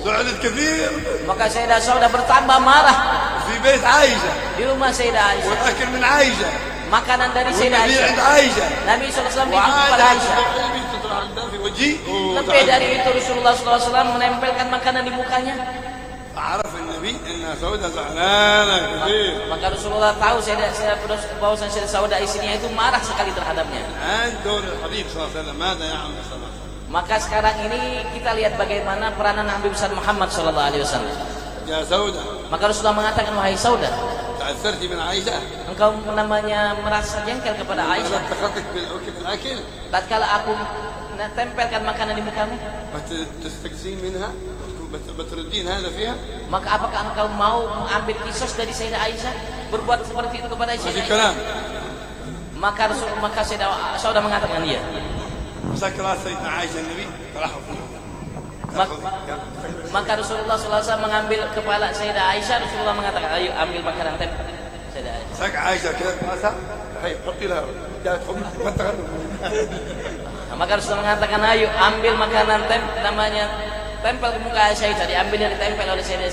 زعلت كثير. Maka Sayyidah Saudah bertambah marah. في بيت عائشة. Di rumah Sayyidah Aisyah. والأكل من عائشة. Makanan dari Sayyidah والنبي Aisyah. عند عائشة. Nabi SAW bikin kepada Aisyah. في وجهي. Lebih dari itu Rasulullah SAW menempelkan makanan di mukanya. عرف النبي ان سودة زعلانة كثير. Maka Rasulullah tahu bahwa Sayyidah Saudah istrinya itu marah sekali terhadapnya. الآن دور الحبيب صلى الله عليه وسلم ماذا يعمل صلى الله عليه وسلم؟ Maka sekarang ini kita lihat bagaimana peranan Nabi besar Muhammad SAW. يا سودة Maka Rasulullah mengatakan, wahai Saudah, تأثرت من عائشة؟ engkau namanya merasa jengkel kepada Aisyah. اتخذتك بالأكل؟ Tatkala aku tempelkan makanan di mukamu, تستكسين منها؟ بتردين هذا فيها؟ maka apakah engkau mau mengambil kisos dari Sayyidah Aisyah, berbuat seperti itu kepada ما في Sayyidah Aisyah? كلام. Maka Sayyidah Saudah mengatakan iya. مسك راس سيدنا عائشة النبي طرحه فوق. Maka Rasulullah SAW mengambil kepala Sayyidah Aisyah. Rasulullah mengatakan, ayo ambil makanan tempel Sayyidah Aisyah. مسك عائشة كذا راسها هي حطي لها جات حب ما تغنوا. Maka Rasulullah mengatakan, ayo ambil makanan namanya tempel ke muka Aisyah. Diambil dan ditempel oleh Sayyidah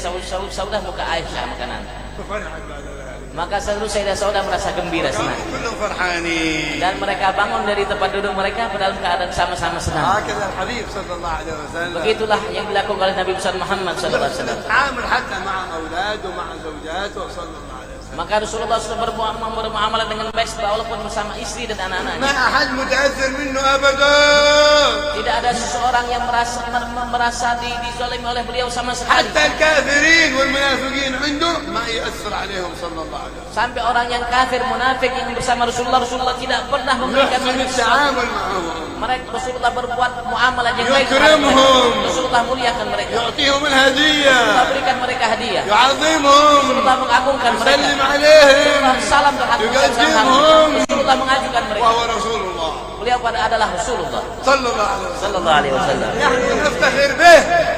Saudah muka Aisyah makanan. ففرحت بعد ذلك. Maka seluruh Sayyidah Saudah merasa gembira, senang. كلهم فرحانين. Dan mereka bangun dari tempat duduk mereka dalam keadaan sama-sama senang. هكذا الحبيب صلى الله عليه وسلم. Begitulah yang dilakukan oleh Nabi besar Muhammad SAW. تعامل حتى مع أولاده ومع زوجاته صلى الله عليه وسلم. Maka Rasulullah SAW bermuamalah dengan baik walaupun bersama istri dan ما anak-anaknya. أحد متأثر منه أبدا. Tidak ada seseorang yang merasa dizalimi oleh beliau sama sekali. حتى الكافرين والمنافقين عنده ما يأثر عليهم صلى الله عليه وسلم. Sampai orang yang kafir munafik yang bersama Rasulullah tidak pernah memberikan يحسن mereka sesuatu. التعامل معهم. Mereka Rasulullah berbuat muamalah yang baik. يكرمهم Rasulullah muliakan mereka. يعطيهم الهدية Rasulullah berikan mereka hadiah. يعظمهم Rasulullah mengagungkan mereka. يسلم عليهم Rasulullah salam terhadap يقدمهم Rasulullah mengajukan mereka. وهو رسول الله Beliau adalah Rasulullah صلى الله عليه وسلم sallallahu alaihi wasallam. نحن نفتخر به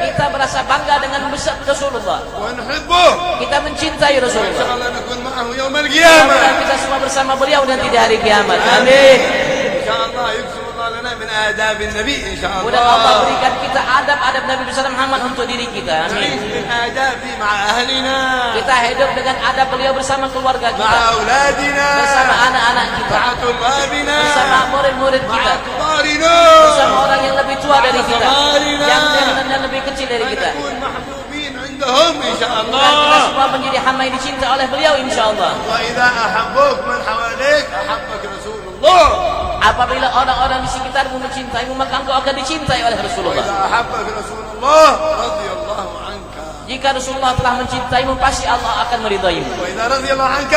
Kita merasa bangga dengan besar Rasulullah. ونحبه Kita mencintai إن شاء Rasulullah. الله نكون معه يوم Mudah-mudahan القيامة kita semua bersama beliau nanti di hari kiamat. Amin. إن شاء الله يكتب الله لنا من آداب النبي إن شاء Mudah Allah الله berikan kita adab-adab Nabi besar Muhammad untuk diri kita. Amin. نعيش بالآداب مع أهلنا Kita hidup dengan adab beliau bersama keluarga مع kita, أولادنا bersama anak-anak kita, مع طلابنا bersama murid-murid مع kita, كبارنا bersama orang yang lebih tua dari kita, yang lebih kecil dari kita. نكون محبوبين عندهم إن شاء Mudah kita الله semua menjadi hamba yang dicinta oleh beliau insyaallah. وإذا أحبوك من حواليك أحبك رسول الله Apabila orang-orang di sekitarmu mencintaimu, maka engkau akan dicintai oleh Rasulullah. وإذا أحبك رسول الله رضي الله عنك Jika Rasulullah telah mencintaimu, pasti Allah akan meridaimu. وإذا رضي الله عنك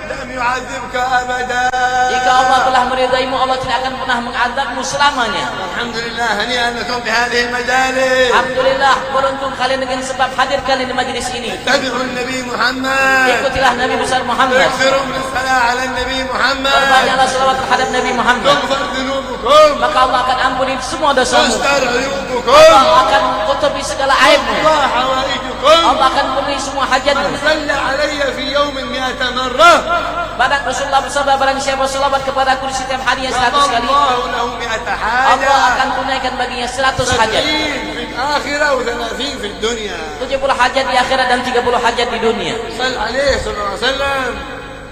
لم يعذبك أبدا Jika Allah telah meridaimu, Allah tidak akan pernah mengazabmu selamanya. الحمد لله هنيئا لكم بهذه المجالس Alhamdulillah, beruntung kalian dengan sebab hadir kalian di majlis ini. اتبعوا النبي محمد Ikutilah Nabi besar Muhammad. اكثروا من الصلاة على النبي محمد Berbanyaklah selawat terhadap Nabi Muhammad. تغفر ذنوبكم Maka Allah akan ampuni semua dosamu. تستر عيوبكم Allah akan tutupi segala aibmu. الله حوائجكم Allah akan penuhi semua hajatmu. من صلى علي في يوم 100 مرة Barang Rasulullah bersabda, barang siapa selawat kepada aku di setiap harinya 100 قضى kali, الله له 100 حاجة Allah akan tunaikan baginya 100 hajat. 70 في الآخرة و30 في الدنيا 70 hajat di akhirat dan 30 hajat di dunia. صل عليه صلى الله عليه وسلم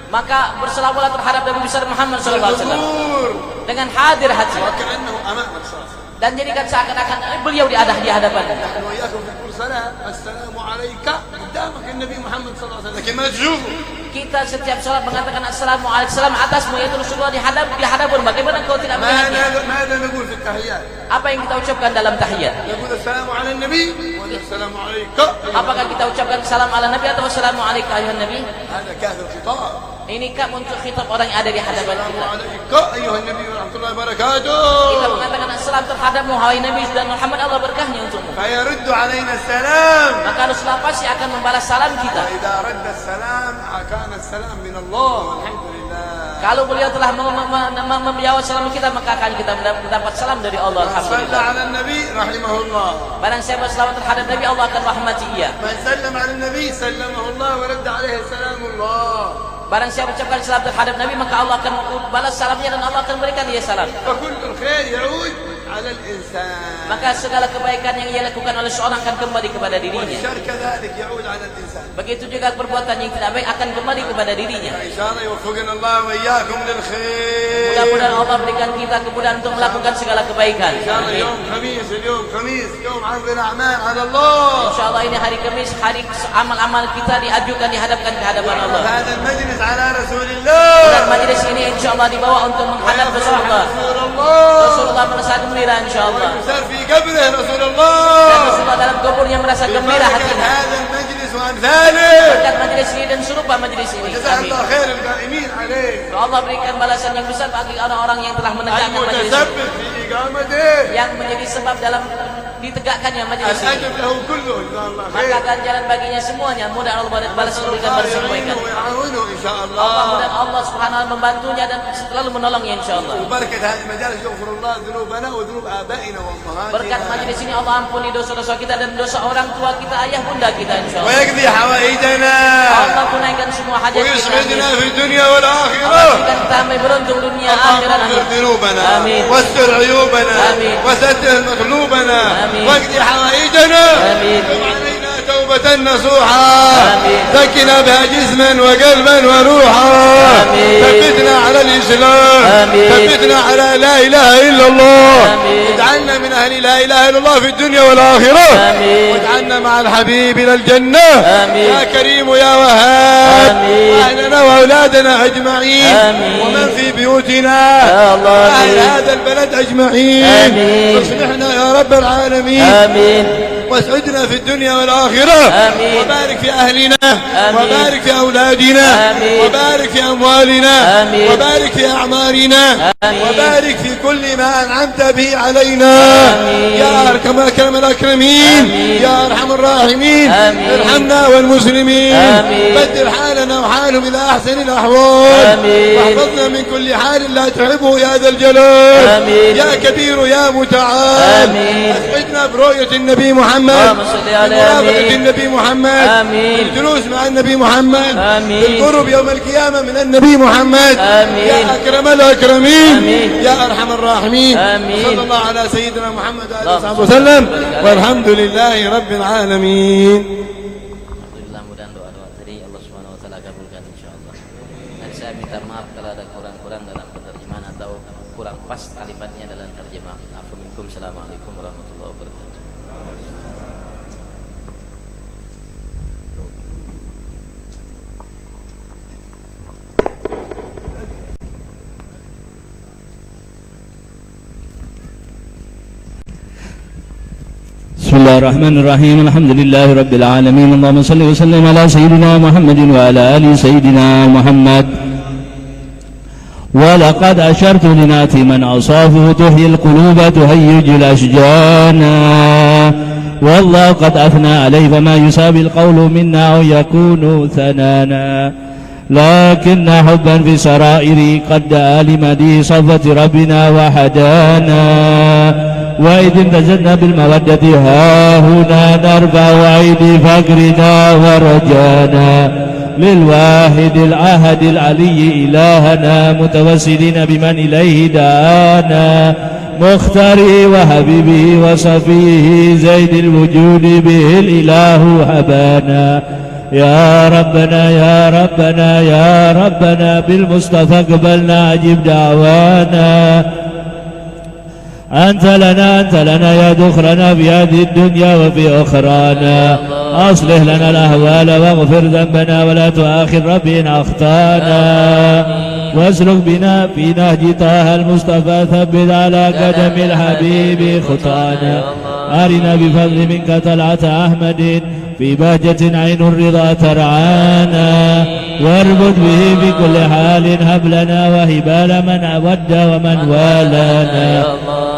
Maka berselawat terhadap Nabi besar Muhammad sallallahu alaihi wasallam بالحضور dengan hadir hati وكأنه أمامك صلى الله عليه وسلم dan jadikan seakan-akan beliau di hadapan. نحن وإياكم في كل صلاة السلام عليك قدامك النبي محمد صلى الله عليه وسلم لكن ما تشوفه Kita setiap salat mengatakan assalamualaikum atasmu, yaitu Rasulullah di hadapan. Bagaimana kau tidak melihatnya? ماذا نقول في التحيات Apa yang kita ucapkan dalam tahiyat? نقول السلام على النبي ولا السلام عليك Apakah kita ucapkan salam ala Nabi atau assalamualaikum ayuhan Nabi? هذا كاف الخطاب Ini kak untuk khitab orang yang ada di hadapan السلام kita. عليك أيها النبي ورحمة الله وبركاته Kita mengatakan assalam terhadapmu wahai Nabi dan Muhammad, Allah berkahnya untukmu. فيرد علينا السلام Maka Rasulullah pasti akan membalas salam kita. وإذا رد السلام كان السلام من الله والحمد لله Kalau beliau telah menjawab salam kita, maka akan kita mendapat salam dari Allah. من صلى Alhamdulillah. على النبي رحمه الله Barang siapa selawat terhadap Nabi, Allah akan rahmati ia. من سلم على النبي سلمه الله ورد عليه السلام الله Barang siapa ucapkan salam terhadap Nabi, maka Allah akan balas salamnya dan Allah akan berikan dia salam. فكل الخير يعود على الإنسان Maka segala kebaikan yang ia lakukan oleh seorang akan kembali kepada dirinya. والشر كذلك يعود على الإنسان Begitu juga perbuatan yang tidak baik akan kembali kepada dirinya. إن شاء الله يوفقنا الله وإياكم للخير Mudah-mudahan Allah berikan kita kemudahan untuk melakukan segala kebaikan. إن شاء الله Amin. يوم خميس اليوم خميس يوم عرض الأعمال على الله InsyaAllah ini hari Kamis, hari amal-amal kita diajukan, dihadapkan ke hadapan Allah. هذا المجلس على رسول Dan الله majlis ini insyaAllah dibawa untuk menghadap ويفرح Rasulullah. رسول الله Rasulullah merasa gembira insyaAllah. ويسر في قبره رسول Dan الله Rasulullah dalam kuburnya merasa gembira ببركة hatinya. هذا المجلس وأمثاله Berkat majlis ini dan serupa majlis ini. وجزاه Amin. الله خير القائمين عليه Allah berikan balasan yang besar bagi orang-orang yang telah menegakkan majlis ini, المتسبب في إقامته yang menjadi sebab dalam ditegakkannya majlis ini. الأجر له كله جزاه الله Maka خير ganjaran baginya semuanya. Mudah Allah balas memberikan balasan kebaikan. ويعاونه إن شاء Allah الله mudah Allah subhanahu wa ta'ala membantunya dan selalu menolongnya insyaAllah. وبركة هذه المجالس يغفر الله ذنوبنا وذنوب آبائنا Berkat وأمهاتنا majlis ini Allah ampuni dosa-dosa kita dan dosa orang tua kita, ayah bunda kita insyaAllah. ويقضي حوائجنا Allah tunaikan semua hajat kita. ويسعدنا Amin. في الدنيا Allah والآخرة berikan kita beruntung dunia akhirat. اللهم اغفر ذنوبنا آمين. واستر عيوبنا آمين. وستر مقلوبنا آمين. واقضي حوائجنا آمين. تب علينا توبة نصوحا آمين. زكنا بها جسما وقلبا وروحا آمين. ثبتنا على الإسلام آمين. ثبتنا على لا إله إلا الله آمين. اجعلنا من أهل لا إله إلا الله في الدنيا والآخرة آمين. واجعلنا مع الحبيب إلى الجنة آمين. يا كريم يا وهاب آمين. أهلنا وأولادنا أجمعين آمين. ومن في بيوتنا يا الله أهل آمين. هذا البلد أجمعين آمين. اصلحنا يا رب العالمين Amin. واسعدنا في الدنيا والآخرة. آمين. وبارك في أهلنا. آمين. وبارك في أولادنا. آمين. وبارك في أموالنا. آمين. وبارك في أعمارنا. آمين. وبارك في كل ما أنعمت به علينا. آمين. يا أرحم أكرم الأكرمين. آمين. يا أرحم الراحمين. آمين. ارحمنا والمسلمين. آمين. بدل حالنا وحالهم إلى أحسن الأحوال. آمين. واحفظنا من كل حال لا تحبه يا ذا الجلال. آمين. يا كبير يا متعال. آمين. أسعدنا برؤية النبي محمد. اللهم صل على بمرافقة آمين. النبي محمد. آمين. بالجلوس مع النبي محمد. آمين. بالقرب يوم القيامة من النبي محمد. آمين. يا أكرم الأكرمين. آمين. يا أرحم الراحمين. آمين. صلى الله على سيدنا محمد وآله اللهم وصحبه صل وسلم وسلم. والحمد لله رب العالمين. Alhamdulillah, mudah doa-doa tadi Allah Subhanahu wa taala kabulkan insyaallah. Dan saya minta maaf kalau ada kurang-kurang dalam penerjemahan atau kurang pas kalimatnya dalam terjemah. Assalamualaikum warahmatullahi wabarakatuh. بسم الله الرحمن الرحيم الحمد لله رب العالمين اللهم صل وسلم على سيدنا محمد وعلى آل سيدنا محمد. ولقد أشرت لنات من أصافه تحيي القلوب تهيج الأشجانا والله قد أثنى عليه فما يسابي القول منا أو يكون ثنانا لكن حبا في سرائر قد دعا لمدي صفة ربنا وحدانا وإذ امتزجنا بالمودة ها هنا نرفع أيدي فقرنا ورجانا للواحد العهد العلي إلهنا متوسلين بمن إليه دعانا مختاري وحبيبي وصفيه زيد الوجود به الإله هبانا يا ربنا يا ربنا يا ربنا بالمصطفى اقبلنا أجب دعوانا أنت لنا يا دخرنا في هذه الدنيا وفي أخرانا أصلح لنا الأهوال واغفر ذنبنا ولا تؤاخذ ربي إن أخطانا واسلك بنا في نهج طه المصطفى ثبت على قدم الحبيب خطانا أرنا بفضل منك طلعة أحمد في بهجة عين الرضا ترعانا واربط به في كل حال هب لنا وهبال من ود ومن والانا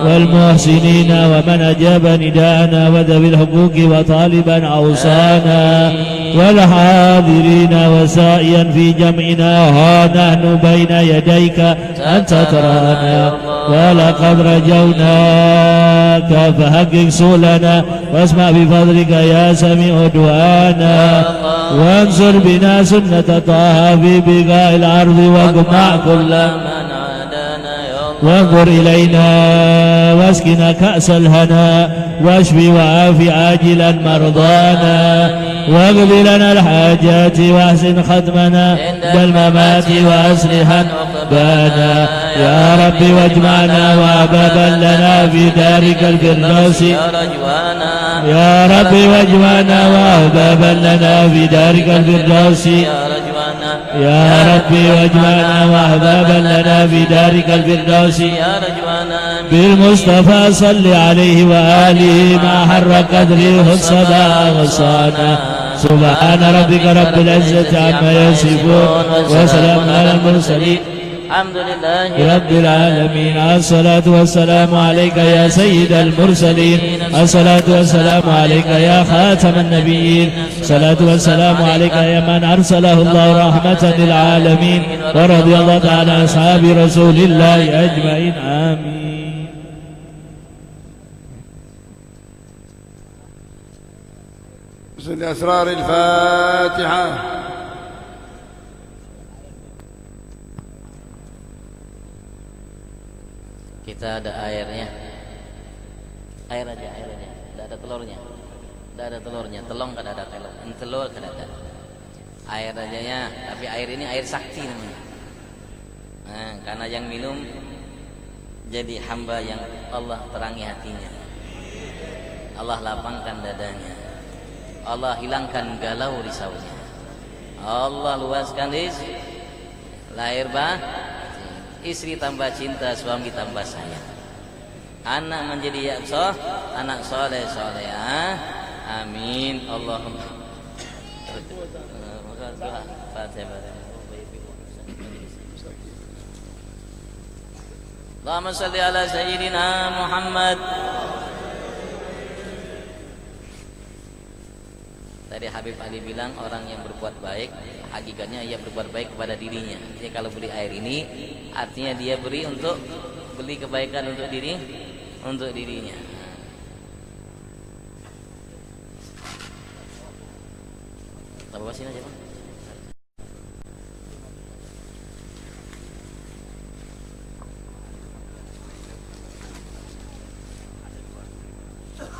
والمحسنين ومن أجاب نداءنا وذوي الحقوق وطالبا أوصانا والحاضرين وسائيا في جمعنا ها نحن بين يديك أنت ترانا ولقد رجوناك فحقق سؤلنا واسمع بفضلك يا سميع دعانا وانصر بنا سنة طه في بقاء الأرض واجمع كل وانظر إلينا واسقنا كأس الهنا واشفي وعافي عاجلا مرضانا واقض لنا الحاجات واحسن ختمنا بالممات وأصلحا بانا يا رب واجمعنا وأبابا لنا في دارك الفردوس يا رب واجمعنا وأبابا لنا في دارك الفردوس يا ربي واجمعنا وأحبابا لنا في دارك الفردوس بالمصطفى صل عليه وآله ما حر قدره الصلاة والصلاة سبحان ربك رب العزة عما يصفون وسلام على المرسلين الحمد لله رب العالمين. الصلاة والسلام عليك يا سيد المرسلين الصلاة والسلام عليك يا خاتم النبيين الصلاة والسلام عليك يا من أرسله الله رحمة للعالمين ورضي الله تعالى عن أصحاب رسول الله أجمعين آمين. بسم أسرار الفاتحة. Kita ada airnya. Air aja. Tidak ada telurnya. Tidak ada telurnya. Telong kan ada telur. Telur kan ada. Air aja ya. Tapi air ini air sakti namanya. Nah, karena yang minum jadi hamba yang Allah terangi hatinya. Allah lapangkan dadanya. Allah hilangkan galau risaunya. Allah luaskan rizki. Lahir istri tambah cinta, suami tambah sayang. Anak menjadi yaksoh, anak soleh solehah, Amin. Allahumma. Allahumma salli ala sayyidina Muhammad. Tadi Habib Ali bilang orang yang berbuat baik hakikatnya ia berbuat baik kepada dirinya. Jadi kalau beli air ini artinya dia beli kebaikan untuk dirinya. Bawa sini aja, Bang.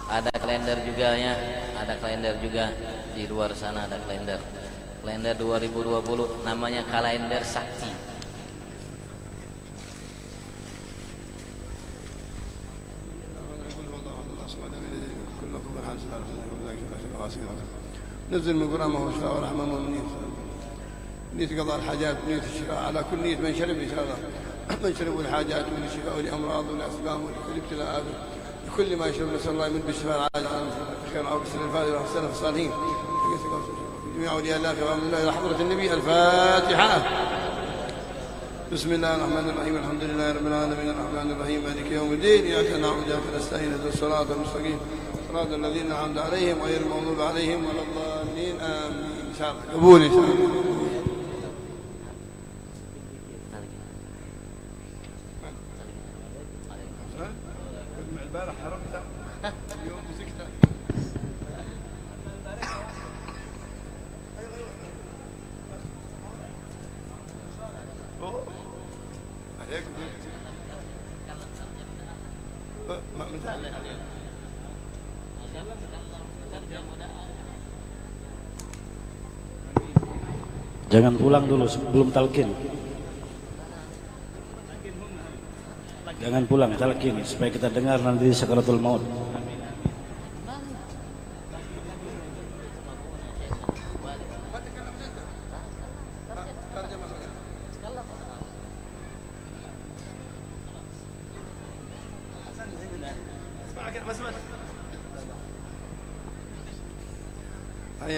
Ada kalender juga ya, ada kalender juga di luar sana, ada kalender 2020 namanya kalender sakti. نزل من قرآن وهو شفاء ورحمة المؤمنين. نية قضاء الحاجات، نية الشفاء على كل نية من شرب إن شاء الله. من شرب الحاجات وللشفاء ولأمراض ولأسقام ولكل ابتلاءات لكل ما يشرب. نسأل الله يمد بالشفاء العاجل على خير أو بسر الفاتحة والسلف الصالحين جميع أولياء الله كرام الله إلى حضرة النبي. الفاتحة. بسم الله الرحمن الرحيم. الحمد لله رب العالمين الرحمن الرحيم مالك يوم الدين. إياك نعبد وإياك نستعين اهدنا الصراط المستقيم صراط الذين أنعمت عليهم غير المغضوب عليهم ولا الضالين آمين. إن شاء الله قبول إن شاء الله. البارح حرمت اليوم مسكت. Jangan pulang dulu sebelum talqin. Jangan pulang, talqin supaya kita dengar nanti sakaratul maut.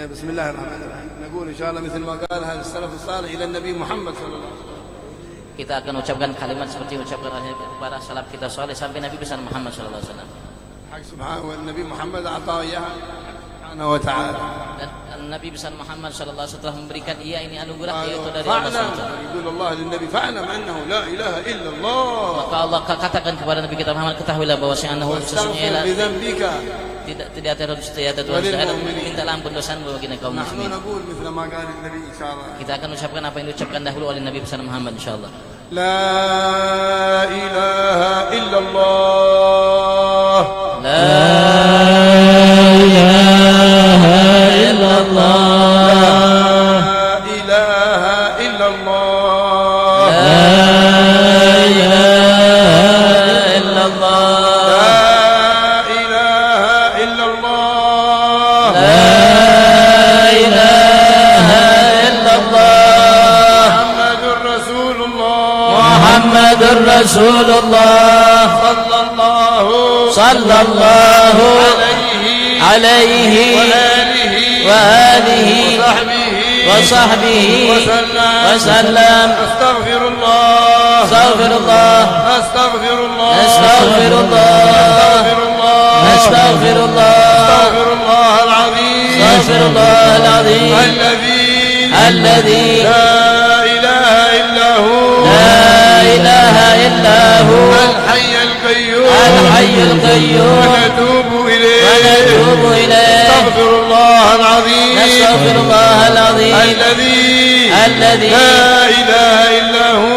بسم الله الرحمن الرحيم. نقول إن شاء الله مثل ما قال هذا السلف الصالح إلى النبي محمد صلى الله عليه وسلم. Kita akan ucapkan kalimat seperti ucapkan oleh para salaf kita saleh sampai Nabi besar Muhammad sallallahu alaihi wasallam. حق سبحانه والنبي محمد أعطاه إياها سبحانه وتعالى. Dan Nabi besar Muhammad sallallahu alaihi wasallam memberikan ia ini anugerah yaitu dari Allah SWT. يقول الله للنبي فاعلم أنه لا إله إلا الله. Maka Allah katakan kepada Nabi kita Muhammad, ketahuilah bahwasanya sesungguhnya بذنبك tidak ada Tuhan selain minta ampun dosamu bagi kaum muslimin. Kita akan ucapkan apa yang diucapkan dahulu oleh Nabi besar Muhammad insyaallah. La ilaha illallah. La ilaha illallah. La ilaha illallah. La ilaha illallah. محمد رسول الله صلى الله عليه وآله وصحبه وسلم. استغفر الله استغفر الله استغفر الله استغفر الله استغفر الله استغفر الله العظيم استغفر الله العظيم الذي لا إله إلا هو إله إلا هو الحي القيوم ونتوب إليه نستغفر الله العظيم الذي لا إله إلا هو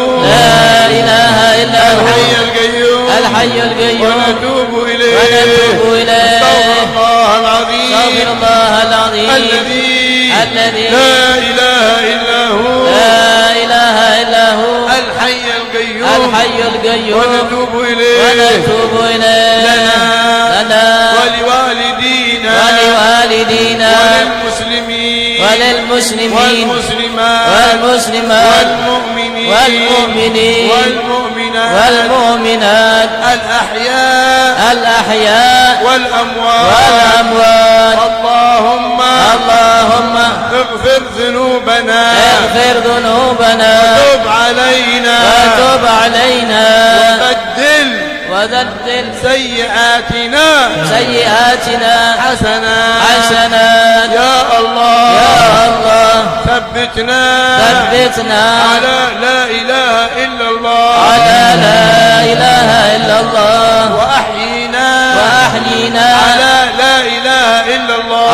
الحي القيوم ونتوب إليه نستغفر الله العظيم الذي لا إله إلا هو الحي القيوم ونتوب إليه لنا ولوالدينا وللمسلمين والمسلمات والمؤمنين والمؤمنات الأحياء والأموات اللهم اغفر ذنوبنا وتب علينا وبدل سيئاتنا حسنات يا الله ثبتنا على لا إله إلا الله وأحيينا على لا إله إلا الله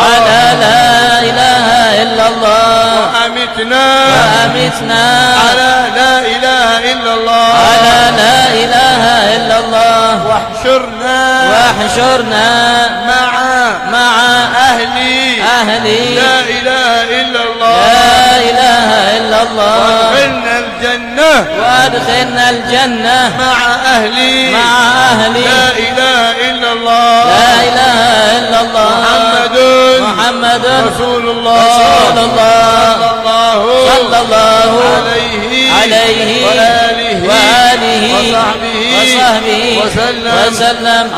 وأمتنا على لا إله إلا الله واحشرنا مع أهل لا إله إلا الله وادخلنا الجنة مع أهل لا إله إلا الله محمد رسول الله صلى الله عليه وآله وصحبه وسلم.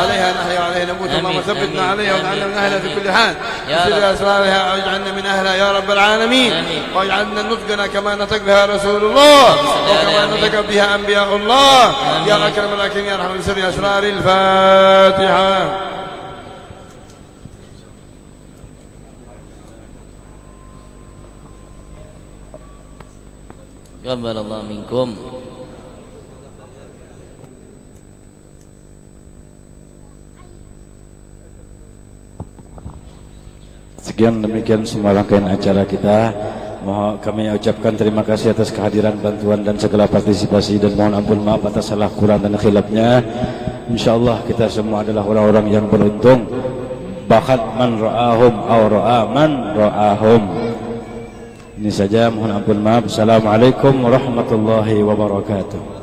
عليها نحيا وعليها نموت. اللهم ثبتنا عليها واجعلنا من أهلها في كل حال. وسر أسرارها واجعلنا من أهلها يا رب العالمين. واجعلنا نطقنا كما نطق بها رسول الله وكما نطق بها أنبياء الله يا أكرم الأكرمين يا رحمن سر أسرار الفاتحة. Qabbalallahu minkum. Sekian demikian semua rangkaian acara kita. Mohon kami ucapkan terima kasih atas kehadiran, bantuan dan segala partisipasi, dan mohon ampun maaf atas salah kurang dan khilafnya. InsyaAllah kita semua adalah orang-orang yang beruntung. Bahkan man ra'ahum aw ra'a man ra'ahum. Ini saja, mohon ampun maaf. Assalamualaikum warahmatullahi wabarakatuh.